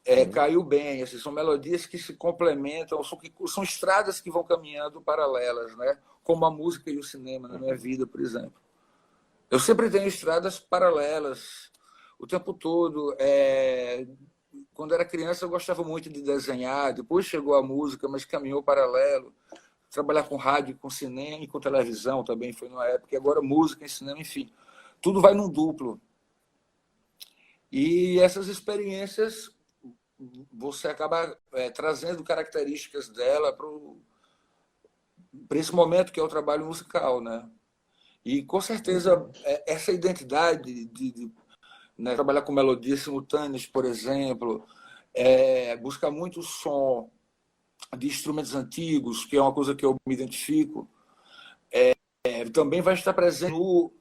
Sim. caiu bem. Assim, são melodias que se complementam, são estradas que vão caminhando paralelas, né? Como a música e o cinema na minha Uhum. vida, por exemplo. Eu sempre tenho estradas paralelas o tempo todo. Quando era criança, eu gostava muito de desenhar. Depois chegou a música, mas caminhou paralelo. Trabalhar com rádio, com cinema e com televisão também foi numa época. E agora música e cinema, enfim. Tudo vai num duplo. E essas experiências, você acaba trazendo características dela para esse momento que é o trabalho musical, né? E com certeza Uhum. essa identidade né, trabalhar com melodias simultâneas, por exemplo, buscar muito o som de instrumentos antigos, que é uma coisa que eu me identifico, também vai estar presente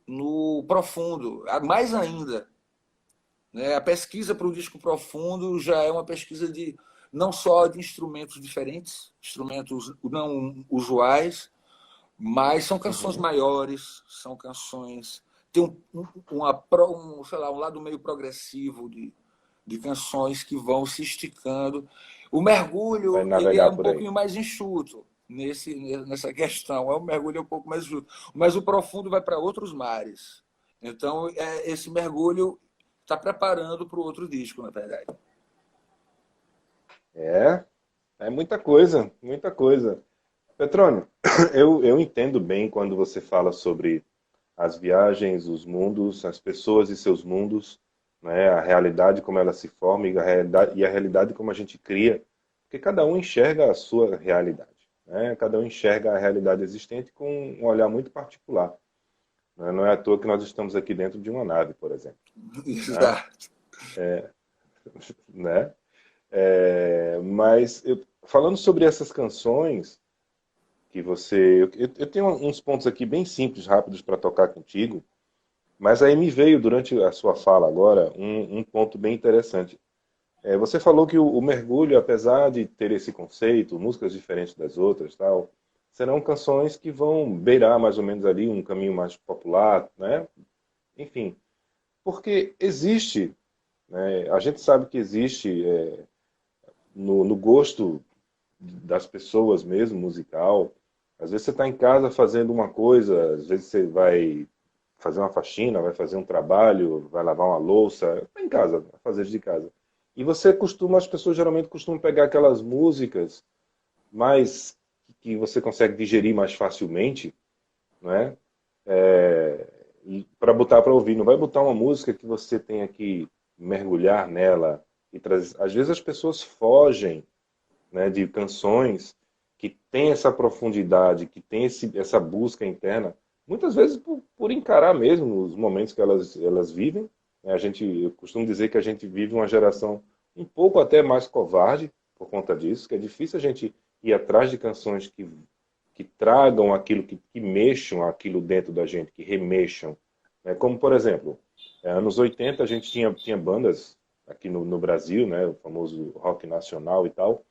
no profundo, mais ainda. Né? A pesquisa para o disco profundo já é uma pesquisa de não só de instrumentos diferentes, instrumentos não usuais, mas são canções Uhum. maiores, são canções. Tem sei lá, um lado meio progressivo de canções que vão se esticando. O Vai mergulho ele é navegar um por aí. pouquinho mais enxuto nessa questão. O mergulho é um pouco mais enxuto. Mas o profundo vai para outros mares. Então, esse mergulho está preparando para o outro disco, na verdade. É, é muita coisa, muita coisa. Petrônio, eu entendo bem quando você fala sobre as viagens, os mundos, as pessoas e seus mundos, né, a realidade como ela se forma e a realidade como a gente cria, porque cada um enxerga a sua realidade, né? Cada um enxerga a realidade existente com um olhar muito particular, né? Não é à toa que nós estamos aqui dentro de uma nave, por exemplo, né? Exato. Né? Mas falando sobre essas canções que eu tenho uns pontos aqui bem simples, rápidos para tocar contigo. Mas aí me veio, durante a sua fala agora, um ponto bem interessante. Você falou que o mergulho, apesar de ter esse conceito, músicas diferentes das outras, tal, serão canções que vão beirar mais ou menos ali um caminho mais popular, né? Enfim, porque existe, né? A gente sabe que existe no gosto das pessoas mesmo, musical. Às vezes você está em casa fazendo uma coisa, às vezes você vai fazer uma faxina, vai fazer um trabalho, vai lavar uma louça, está em casa, vai fazer de casa. E você costuma, as pessoas geralmente costumam pegar aquelas músicas mais que você consegue digerir mais facilmente, não é? Para botar para ouvir. Não vai botar uma música que você tenha que mergulhar nela e trazer. Às vezes as pessoas fogem. né, de canções que tem essa profundidade, que tem essa busca interna, muitas vezes por encarar mesmo os momentos que elas vivem. Né? Eu costumo dizer que a gente vive uma geração um pouco até mais covarde por conta disso, que é difícil a gente ir atrás de canções que tragam aquilo, que mexam aquilo dentro da gente, que remexam. Né? Como, por exemplo, anos 80 a gente tinha bandas aqui no Brasil, né, o famoso rock nacional e tal,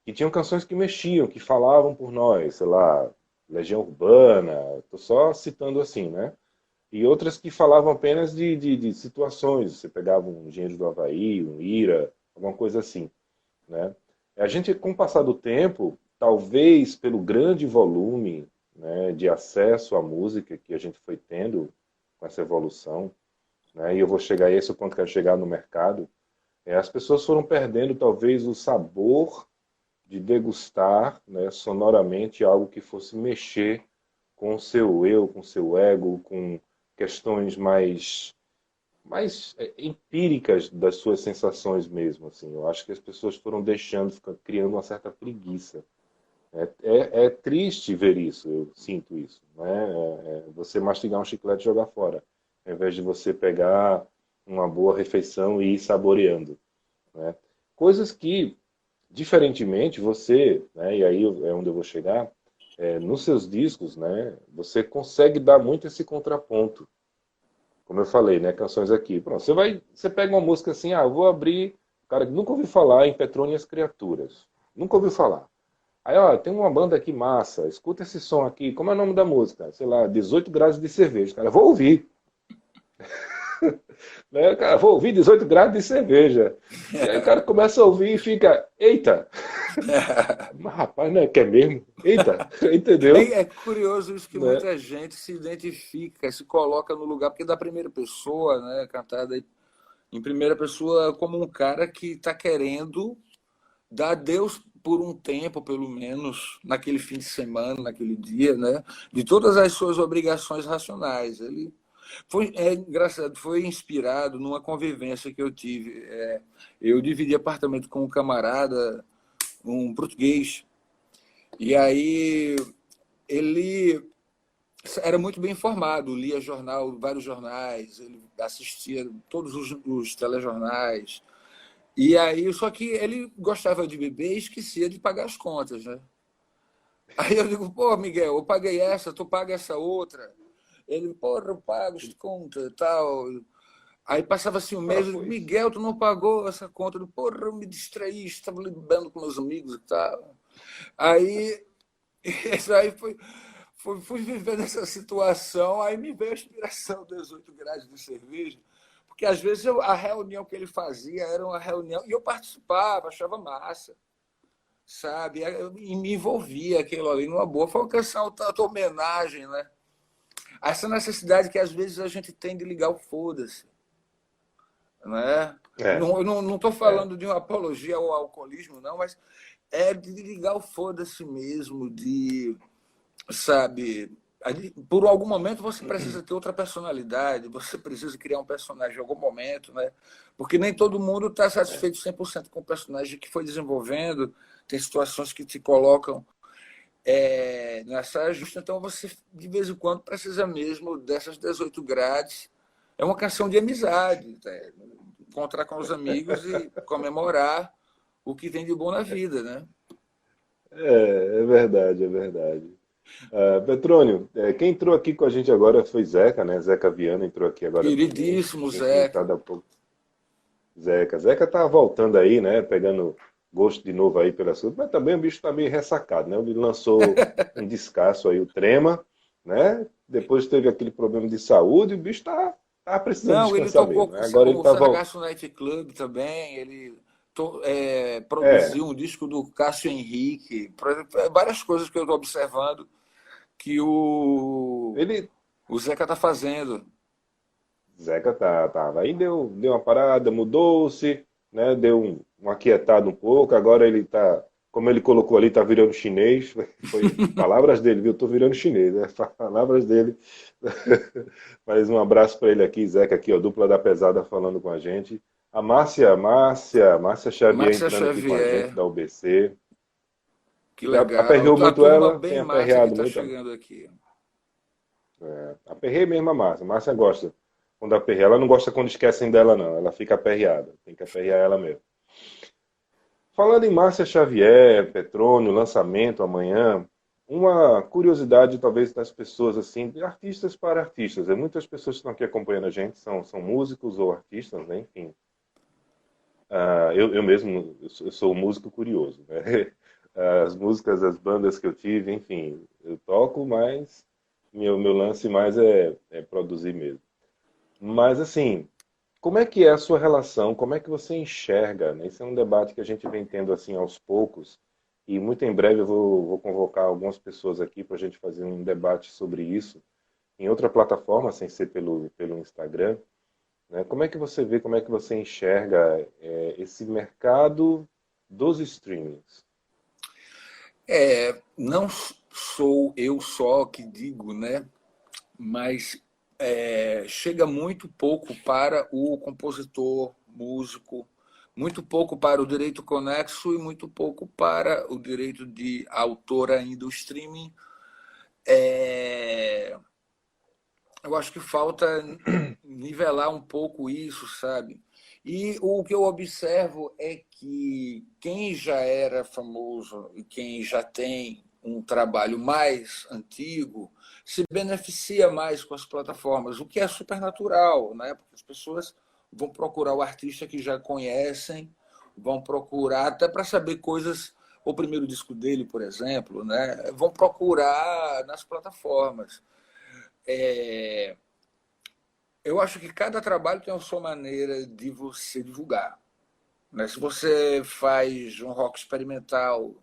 que tinham canções que mexiam, que falavam por nós, sei lá, Legião Urbana, tô só citando assim, né? E outras que falavam apenas de situações, você pegava um Engenheiro do Havaí, um Ira, alguma coisa assim, né? A gente, com o passar do tempo, talvez pelo grande volume, né, de acesso à música que a gente foi tendo com essa evolução, né, e eu vou chegar a esse o ponto que eu quero chegar no mercado, as pessoas foram perdendo talvez o sabor de degustar, né, sonoramente algo que fosse mexer com o seu eu, com o seu ego, com questões mais empíricas das suas sensações mesmo. Assim. Eu acho que as pessoas foram deixando, criando uma certa preguiça. É triste ver isso, eu sinto isso. Né? Você mastigar um chiclete e jogar fora, ao invés de você pegar uma boa refeição e ir saboreando. Né? Coisas que, diferentemente, você, né, e aí é onde eu vou chegar, nos seus discos, né, você consegue dar muito esse contraponto. Como eu falei, né, canções aqui. Pronto, você pega uma música assim, eu vou abrir, cara que nunca ouviu falar em Petrônio e as Criaturas. Nunca ouviu falar. Aí, ó, tem uma banda aqui massa, escuta esse som aqui, como é o nome da música? Sei lá, 18 graus de cerveja. Cara, vou ouvir. Né? Cara, vou ouvir 18 graus de cerveja. E aí o cara começa a ouvir e fica, eita, mas rapaz, não é que é mesmo? Eita, entendeu? É curioso isso que Né? muita gente se identifica, se coloca no lugar, porque da primeira pessoa, né, cantada em primeira pessoa como um cara que está querendo dar a Deus por um tempo, pelo menos, naquele fim de semana, naquele dia, né, de todas as suas obrigações racionais. Ele é engraçado, foi inspirado numa convivência que eu tive. Eu dividi apartamento com um camarada, um português, e aí ele era muito bem informado, lia jornal, vários jornais, ele assistia todos os telejornais. E aí, só que ele gostava de beber e esquecia de pagar as contas, né? Aí eu digo, pô, Miguel, eu paguei essa, tu paga essa outra. Ele, porra, eu pago as contas e tal. Aí passava assim um Ah, mês, eu digo, pois. Miguel, tu não pagou essa conta. Eu digo, porra, eu me distraí, estava lidando com meus amigos e tal. Aí, isso aí fui vivendo essa situação, aí me veio a inspiração dos 8 graus de cerveja, porque às vezes a reunião que ele fazia era uma reunião, e eu participava, achava massa, sabe? E me envolvia aquilo ali numa boa. Foi uma canção, tanta homenagem, né? A essa necessidade que às vezes a gente tem de ligar o foda-se, né? É, Não, eu não estou é. falando de uma apologia ao alcoolismo, não, mas é de ligar o foda-se mesmo, de, sabe, por algum momento você precisa ter outra personalidade, você precisa criar um personagem em algum momento, né? Porque nem todo mundo está É. satisfeito 100% com o personagem que foi desenvolvendo, tem situações que te colocam nessa justa, então você de vez em quando precisa mesmo dessas 18 grades. É uma canção de amizade, né? Encontrar com os amigos e comemorar o que tem de bom na vida, né? É verdade, é verdade. Petrônio, quem entrou aqui com a gente agora foi Zeca, né? Zeca Viana entrou aqui agora também. Queridíssimo Tinha comentado Zeca. há pouco. Zeca tá voltando aí, né? Pegando gosto de novo aí pelo assunto, mas também o bicho tá meio ressacado, né? Ele lançou um descasso aí, o Trema, né? Depois teve aquele problema de saúde, e o bicho tá precisando Não, ele descansar tocou mesmo, com né? Agora ele o tá voltando. Sargasso Night Club também, ele É, produziu um disco do Cássio Henrique, várias coisas que eu estou observando que ele, o Zeca está fazendo. Zeca tava. Aí deu uma parada, mudou-se, né? Deu um aquietado um pouco. Agora ele tá, como ele colocou ali, tá virando chinês. Foi palavras dele, viu? Tô virando chinês, né? Palavras dele. Mas um abraço para ele aqui, Zeca, aqui, ó, dupla da pesada falando com a gente. A Márcia Xavier Márcia entrando aqui com a gente Xavier. da UBC. Que Você legal. aperreou A muito turma ela? bem Tem massa que aperreado está muito ela? chegando aqui. É, aperrei mesmo a Márcia. Márcia gosta quando aperreia. Ela não gosta quando esquecem dela, não. Ela fica aperreada. Tem que aperrear ela mesmo. Falando em Márcia Xavier, Petrônio, lançamento amanhã, uma curiosidade talvez das pessoas, assim, de artistas para artistas. Muitas pessoas que estão aqui acompanhando a gente são músicos ou artistas, né? Enfim. Eu mesmo eu sou um músico curioso, né? As músicas, as bandas que eu tive, enfim, eu toco, mas meu lance mais é produzir mesmo. Mas assim, como é que é a sua relação? Como é que você enxerga, né? Esse é um debate que a gente vem tendo assim aos poucos, e muito em breve eu vou convocar algumas pessoas aqui para a gente fazer um debate sobre isso em outra plataforma, sem ser pelo Instagram, né? Como é que você vê, como é que você enxerga esse mercado dos streamings? Não sou eu só que digo, né? Mas chega muito pouco para o compositor, músico, muito pouco para o direito conexo e muito pouco para o direito de autor ainda. O streaming, é, eu acho que falta nivelar um pouco isso, sabe? E o que eu observo é que quem já era famoso e quem já tem um trabalho mais antigo se beneficia mais com as plataformas, o que é super natural, né? Porque as pessoas vão procurar o artista que já conhecem, vão procurar até para saber coisas, o primeiro disco dele, por exemplo, né? Vão procurar nas plataformas. É, eu acho que cada trabalho tem a sua maneira de você divulgar, né? Se você faz um rock experimental,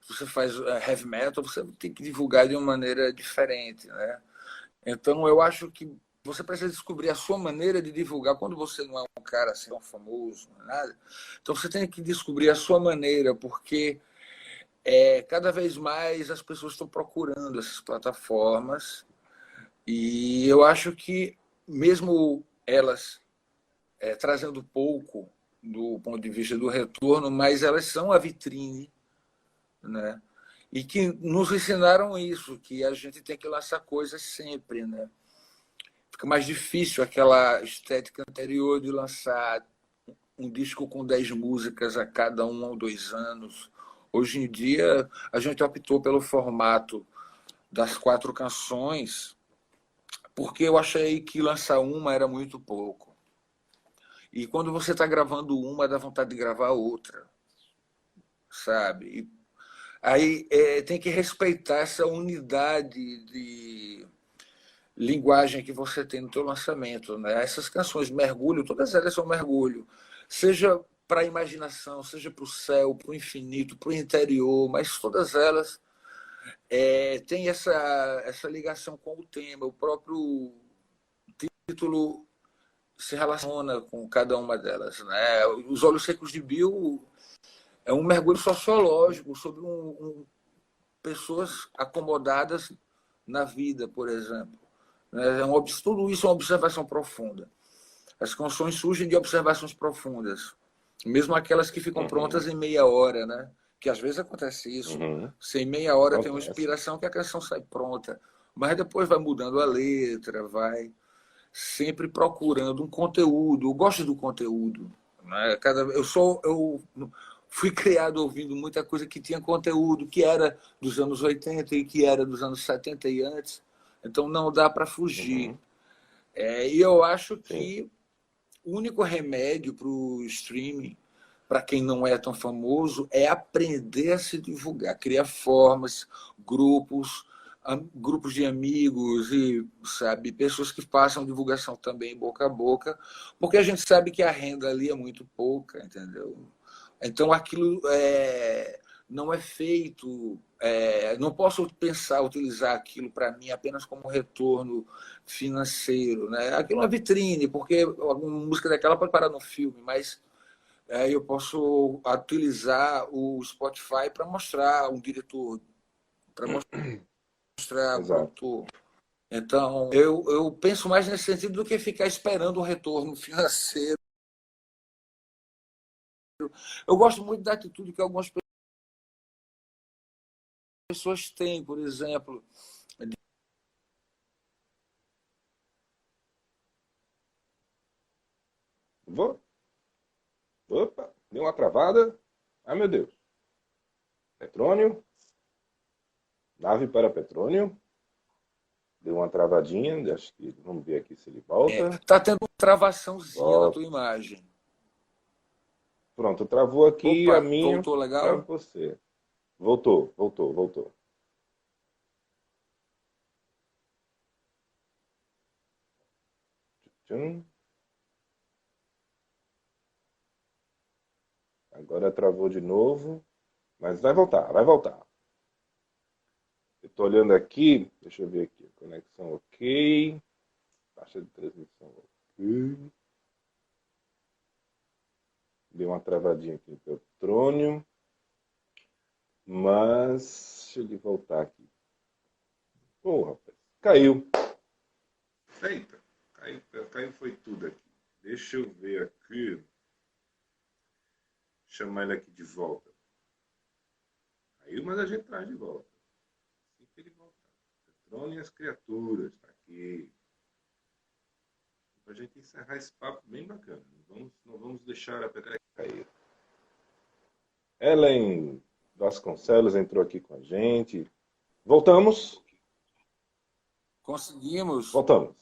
se você faz heavy metal, você tem que divulgar de uma maneira diferente, né? Então eu acho que você precisa descobrir a sua maneira de divulgar quando você não é um cara assim tão famoso, não é nada. Então você tem que descobrir a sua maneira, porque cada vez mais as pessoas estão procurando essas plataformas e eu acho que mesmo elas trazendo pouco do ponto de vista do retorno, mas elas são a vitrine, né? E que nos ensinaram isso, que a gente tem que lançar coisas sempre, né? Fica mais difícil aquela estética anterior de lançar um disco com 10 músicas a cada 1 ou 2 anos. Hoje em dia, a gente optou pelo formato das 4 canções, porque eu achei que lançar uma era muito pouco. E quando você está gravando uma, dá vontade de gravar outra, sabe? E aí tem que respeitar essa unidade de linguagem que você tem no teu lançamento, né? Essas canções mergulho, todas elas são mergulho, seja para a imaginação, seja para o céu, para o infinito, para o interior, mas todas elas têm essa ligação com o tema, o próprio título se relaciona com cada uma delas, né? Os Olhos Secos de Bill é um mergulho sociológico sobre pessoas acomodadas na vida, por exemplo. Tudo isso é uma observação profunda. As canções surgem de observações profundas, mesmo aquelas que ficam prontas Uhum, em meia hora, né? Que às vezes acontece isso. uhum, Você em meia hora tem uma acontece. inspiração que a canção sai pronta, mas depois vai mudando a letra, vai sempre procurando um conteúdo. Eu gosto do conteúdo, né? Eu fui criado ouvindo muita coisa que tinha conteúdo, que era dos anos 80 e que era dos anos 70 e antes. Então não dá para fugir. Uhum, E eu acho sim. que o único remédio para o streaming, para quem não é tão famoso, é aprender a se divulgar, criar formas, grupos, grupos de amigos e, sabe, pessoas que façam divulgação também boca a boca, porque a gente sabe que a renda ali é muito pouca, entendeu? Então aquilo não é feito, não posso pensar utilizar aquilo para mim apenas como retorno financeiro, né? Aquilo é uma vitrine, porque alguma música daquela pode parar no filme, mas eu posso utilizar o Spotify para mostrar um diretor, para mostrar um Exato. produtor. Então, eu penso mais nesse sentido do que ficar esperando um retorno financeiro. Eu gosto muito da atitude que algumas pessoas têm, por exemplo. Vou. Opa, deu uma travada. Ai, meu Deus. Petrônio. Nave para Petrônio. Deu uma travadinha. Acho que vamos ver aqui se ele volta. Tá tendo uma travaçãozinha na Volta. tua imagem. Pronto, travou aqui a Opa, minha voltou para legal? você. Voltou, voltou, voltou. Tchum. Agora travou de novo. Mas vai voltar, vai voltar. Eu estou olhando aqui. Deixa eu ver aqui. Conexão ok. Taxa de transmissão ok. Deu uma travadinha aqui no Petrônio. Mas deixa ele voltar aqui. Pô, rapaz. Caiu. Eita. Caiu foi tudo aqui. Deixa eu ver aqui. Chamar ele aqui de volta. Caiu, mas a gente traz de volta. Assim que ele voltar. Petrônio e as criaturas. Tá aqui. Pra gente encerrar esse papo bem bacana. Não vamos deixar a peteca cair. Ellen Vasconcelos entrou aqui com a gente. Voltamos. Conseguimos. Voltamos.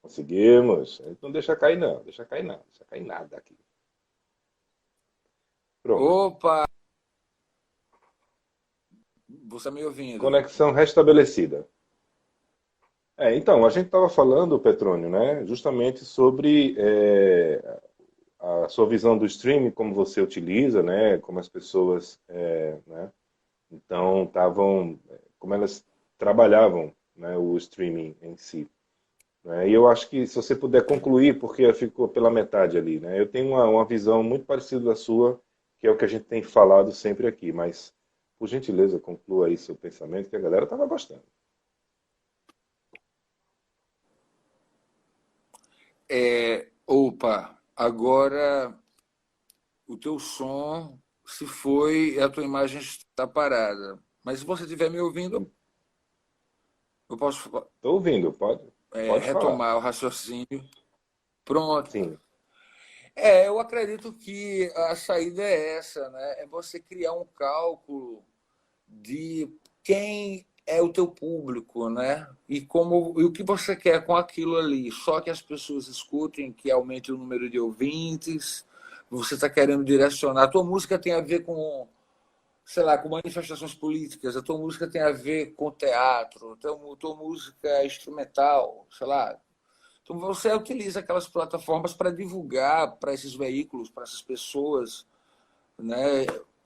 Conseguimos. Não deixa cair, não. Deixa cair, não. Deixa cair nada aqui. Pronto. Opa, você está me ouvindo? Conexão restabelecida. Então, a gente estava falando, Petrônio, né, justamente sobre a sua visão do streaming, como você utiliza, né, como as pessoas, né, então estavam, como elas trabalhavam, né, o streaming em si. Né, e eu acho que se você puder concluir, porque ficou pela metade ali, né, eu tenho uma visão muito parecida da sua, que é o que a gente tem falado sempre aqui, mas, por gentileza, conclua aí seu pensamento, que a galera estava gostando. Opa, agora o teu som se foi e a tua imagem está parada. Mas se você estiver me ouvindo, eu posso Estou ouvindo, pode falar. retomar o raciocínio. Pronto. Sim, Eu acredito que a saída é essa, né? É você criar um cálculo de quem é o teu público, né? E o que você quer com aquilo ali. Só que as pessoas escutem, que aumente o número de ouvintes. Você está querendo direcionar. A tua música tem a ver com, sei lá, com manifestações políticas. A tua música tem a ver com teatro. A tua música é instrumental, sei lá. Então você utiliza aquelas plataformas para divulgar para esses veículos, para essas pessoas, né,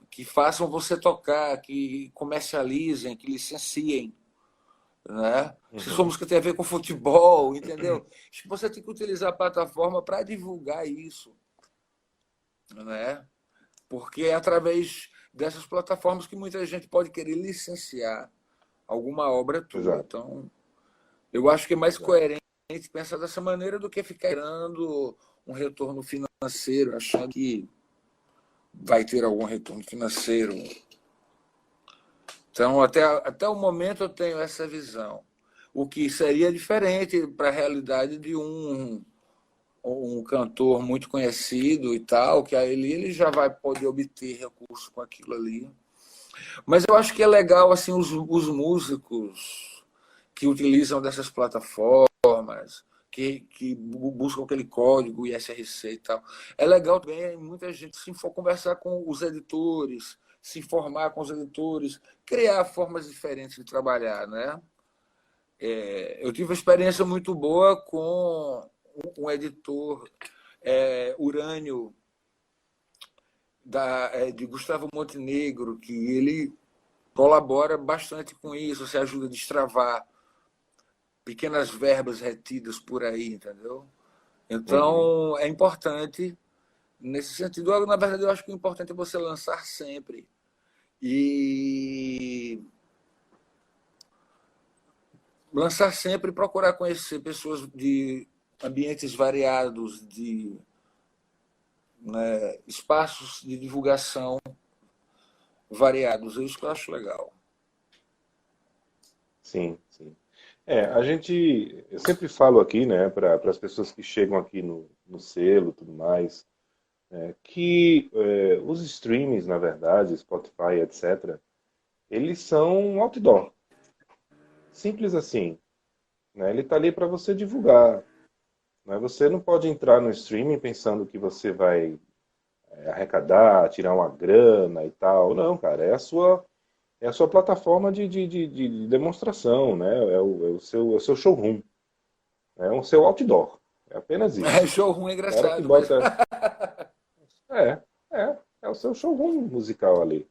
que façam você tocar, que comercializem, que licenciem, né? Se sua uhum, música tem a ver com futebol, entendeu? Você tem que utilizar a plataforma para divulgar isso, né? Porque é através dessas plataformas que muita gente pode querer licenciar alguma obra tua. exato, Então, eu acho que é mais exato. coerente pensar dessa maneira do que ficar dando um retorno financeiro, achando que vai ter algum retorno financeiro. Então, até o momento eu tenho essa visão. O que seria diferente para a realidade de um cantor muito conhecido e tal, que aí ele já vai poder obter recurso com aquilo ali. Mas eu acho que é legal assim os músicos que utilizam dessas plataformas, que buscam aquele código ISRC e tal. É legal também muita gente se for conversar com os editores, se informar com os editores, criar formas diferentes de trabalhar, né? Eu tive uma experiência muito boa com um editor Urânio de Gustavo Montenegro, que ele colabora bastante com isso, você ajuda a destravar pequenas verbas retidas por aí, entendeu? Uhum, Então, é importante nesse sentido. Na verdade, eu acho que o importante é você lançar sempre. E lançar sempre e procurar conhecer pessoas de ambientes variados, de, né, espaços de divulgação variados. É isso que eu acho legal. sim, sim. Eu sempre falo aqui, né, para as pessoas que chegam aqui no selo, e tudo mais, que os streamings, na verdade, Spotify, etc., eles são um outdoor, simples assim, né? Ele está ali para você divulgar, né? Você não pode entrar no streaming pensando que você vai arrecadar, tirar uma grana e tal. Não, cara, é a sua plataforma de demonstração, né? É o seu showroom, é o seu outdoor. É apenas É, isso. show ruim é O cara que engraçado, mas, bota. É, é o seu showroom musical ali.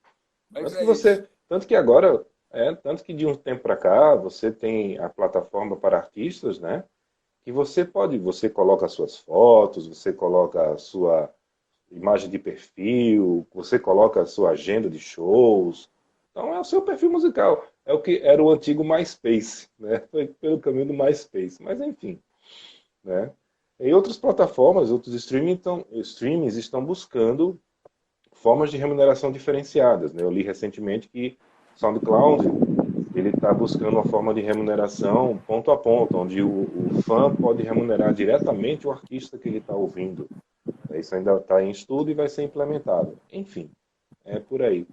mas é isso. Tanto que agora, tanto que de um tempo para cá, você tem a plataforma para artistas, né? Que você coloca as suas fotos, você coloca a sua imagem de perfil, você coloca a sua agenda de shows. Então é o seu perfil musical. É o que era o antigo MySpace, né? Foi pelo caminho do MySpace. Mas enfim, né? Em outras plataformas, outros streamings estão buscando formas de remuneração diferenciadas, né? Eu li recentemente que SoundCloud ele está buscando uma forma de remuneração ponto a ponto, onde o fã pode remunerar diretamente o artista que ele está ouvindo. Isso ainda está em estudo e vai ser implementado. Enfim, é por aí.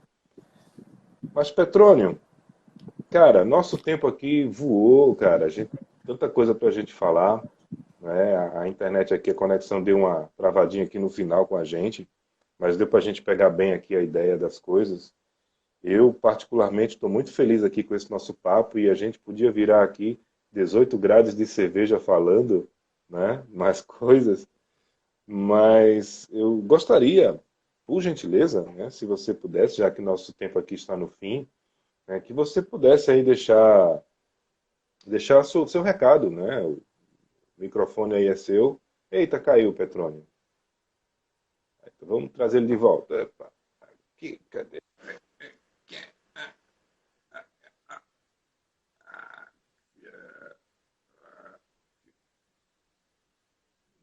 Mas, Petrônio, cara, nosso tempo aqui voou, cara. Tanta coisa para a gente falar. Né? A internet aqui, a conexão deu uma travadinha aqui no final com a gente, mas deu para a gente pegar bem aqui a ideia das coisas. Eu, particularmente, estou muito feliz aqui com esse nosso papo e a gente podia virar aqui 18 graus de cerveja falando, né? Mais coisas. Mas eu gostaria, por gentileza, né, se você pudesse, já que nosso tempo aqui está no fim, né, que você pudesse aí deixar seu recado, né? O microfone aí é seu. Eita, caiu, Petrônio. Então, vamos trazer ele de volta. Epa, aqui, cadê?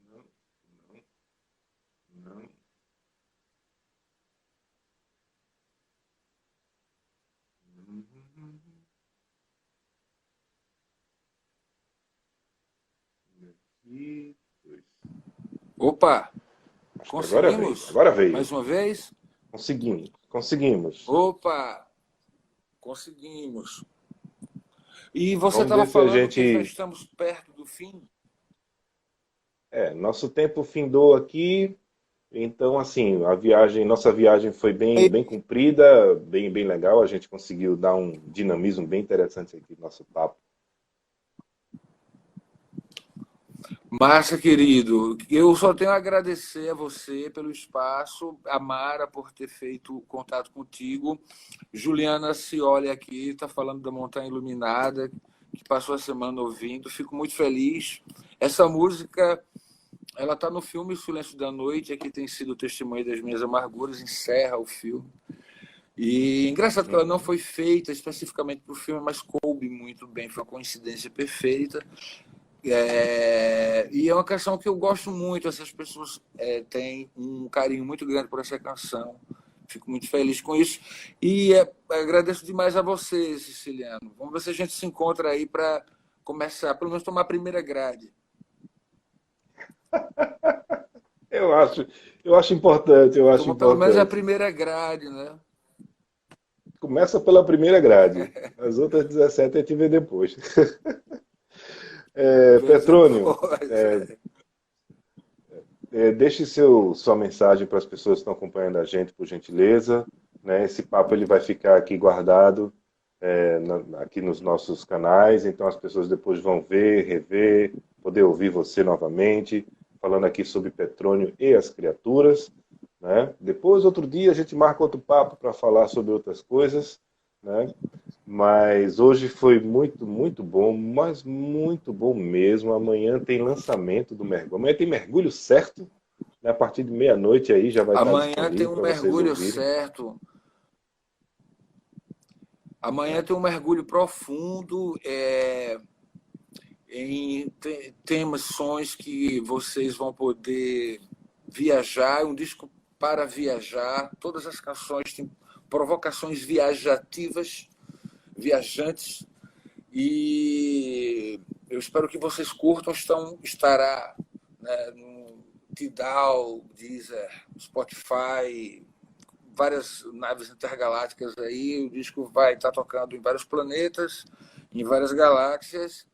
Não, não, não. E dois. Opa, Acho que agora veio. conseguimos? Agora veio. Mais uma vez? Conseguimos. Conseguimos. Opa, conseguimos. E você Vamos estava ver se a falando que já gente. estamos perto do fim? Nosso tempo findou aqui. Então, assim, nossa viagem foi bem, bem cumprida, bem legal. A gente conseguiu dar um dinamismo bem interessante aqui no nosso papo. Márcia, querido, eu só tenho a agradecer a você pelo espaço, a Mara por ter feito o contato contigo, Juliana Cioli aqui, está falando da Montanha Iluminada, que passou a semana ouvindo, fico muito feliz. Essa música, ela está no filme O Silêncio da Noite, aqui tem sido o testemunho das minhas amarguras, encerra o filme. E engraçado que ela não Uhum. foi feita especificamente para o filme, mas coube muito bem, foi uma coincidência perfeita. E é uma canção que eu gosto muito, essas pessoas têm um carinho muito grande por essa canção. Fico muito feliz com isso. E agradeço demais a você, Siciliano. Vamos ver se a gente se encontra aí para começar, pelo menos tomar a primeira grade. Eu acho, eu acho importante, eu acho Toma pelo menos a importante. primeira grade, né? Começa pela primeira grade. As outras 17 a gente vê depois. Vê Petrônio, depois. deixe sua mensagem para as pessoas que estão acompanhando a gente, por gentileza. Né? Esse papo ele vai ficar aqui guardado aqui nos nossos canais, então as pessoas depois vão ver, rever, poder ouvir você novamente, falando aqui sobre Petrônio e as criaturas. Né? Depois, outro dia, a gente marca outro papo para falar sobre outras coisas. Né? Mas hoje foi muito, muito bom, mas muito bom mesmo. Amanhã tem lançamento do mergulho. Amanhã tem mergulho certo, né? A partir de meia-noite aí já vai estar Amanhã tem disponível um para vocês mergulho ouvirem. certo. Amanhã Né? tem um mergulho profundo em temas, sons que vocês vão poder viajar, um disco para viajar. Todas as canções têm provocações viajativas, viajantes, E eu espero que vocês curtam. Estará, né, no Tidal, Deezer, Spotify, várias naves intergalácticas aí. O disco vai estar tocando em vários planetas, em várias galáxias.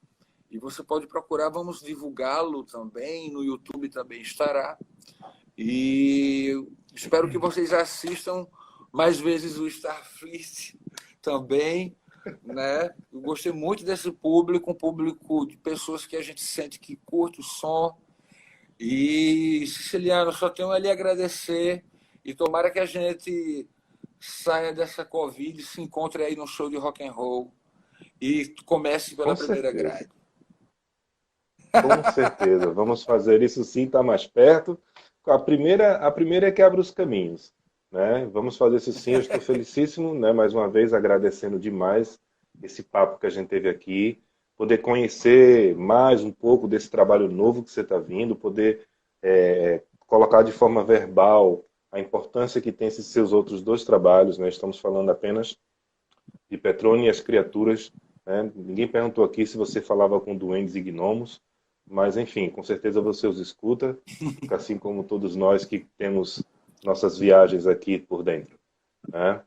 E você pode procurar, vamos divulgá-lo também. No YouTube também estará. E espero que vocês assistam mais vezes o Starfleet também, né? Eu gostei muito desse público, um público de pessoas que a gente sente que curte o som. E, Siciliano, só tenho a lhe agradecer e tomara que a gente saia dessa Covid, se encontre aí no show de rock and roll e comece pela Com primeira certeza. grade. Com certeza. Vamos fazer isso sim, está mais perto. A primeira é que abre os caminhos, né? Vamos fazer isso sim. Eu estou felicíssimo, né? Mais uma vez agradecendo demais esse papo que a gente teve aqui, poder conhecer mais um pouco desse trabalho novo que você está vindo, poder colocar de forma verbal a importância que tem esses seus outros dois trabalhos, né? Estamos falando apenas de Petrônio e as Criaturas, né? Ninguém perguntou aqui se você falava com duendes e gnomos, mas enfim, com certeza você os escuta, assim como todos nós que temos nossas viagens aqui por dentro, né?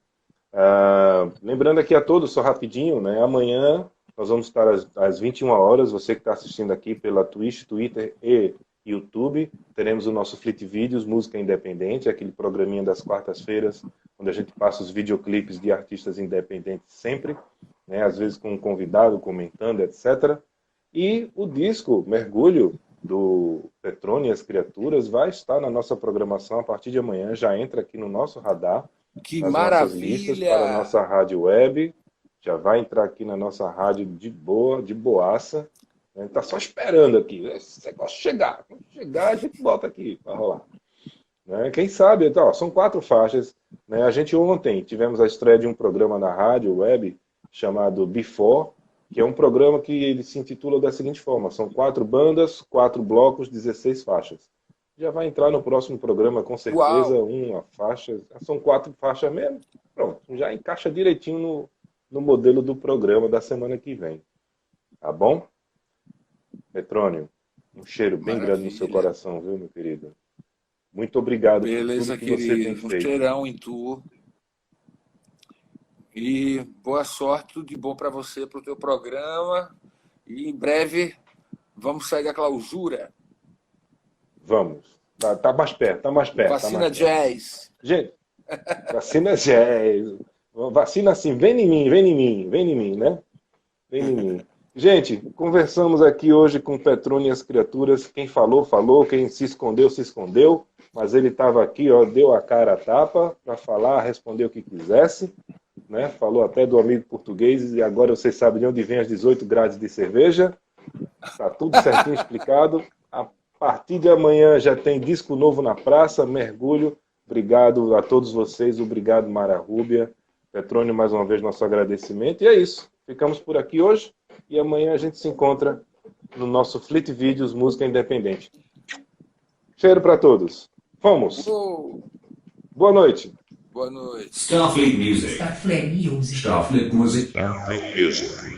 Lembrando aqui a todos, só rapidinho, né? Amanhã nós vamos estar às 21 horas, você que está assistindo aqui pela Twitch, Twitter e YouTube, teremos o nosso Fleet Vídeos, Música Independente, aquele programinha das quartas-feiras, onde a gente passa os videoclipes de artistas independentes sempre, né? Às vezes com um convidado comentando, etc. E o disco Mergulho, do Petrônio e as Criaturas, vai estar na nossa programação a partir de amanhã, já entra aqui no nosso radar, Que nas nossas listas para a maravilha! nossa rádio web, já vai entrar aqui na nossa rádio de boa, de boaça. A gente está só esperando aqui, esse negócio chegar. Quando chegar, a gente bota aqui para rolar. Né? Quem sabe, então, ó, são 4 faixas. Né? A gente ontem tivemos a estreia de um programa na rádio web chamado Before, que é um programa que ele se intitula da seguinte forma: são 4 bandas, 4 blocos, 16 faixas. Já vai entrar no próximo programa, com certeza, Uau! uma faixa. São 4 faixas mesmo. Pronto, já encaixa direitinho no modelo do programa da semana que vem. Tá bom? Petrônio, um cheiro bem grande no seu Maravilha! coração, viu, meu querido? Muito obrigado por tudo Beleza, que você tem querido. Um feito. cheirão em tu. E boa sorte, tudo de bom para você, para o teu programa. E em breve vamos sair da clausura. Vamos. Tá mais perto, tá mais perto, tá mais Vacina perto. Jazz. Gente, vacina já é. Vacina assim, vem em mim, vem em mim, vem em mim, né? Vem em mim. Gente, conversamos aqui hoje com Petrônio e as Criaturas. Quem falou, falou. Quem se escondeu, se escondeu. Mas ele estava aqui, ó, deu a cara a tapa para falar, responder o que quisesse. Né? Falou até do amigo português. E agora vocês sabem de onde vem as 18 grades de cerveja. Tá tudo certinho explicado. A partir de amanhã já tem disco novo na praça, Mergulho. Obrigado a todos vocês. Obrigado, Mara Rúbia. Petrônio, mais uma vez, nosso agradecimento. E é isso. Ficamos por aqui hoje. E amanhã a gente se encontra no nosso Fleet Vídeos Música Independente. Cheiro para todos. Vamos. Boa noite. Boa noite. Starfleet Music. Starfleet Music. Starfleet Music. Starfleet Music.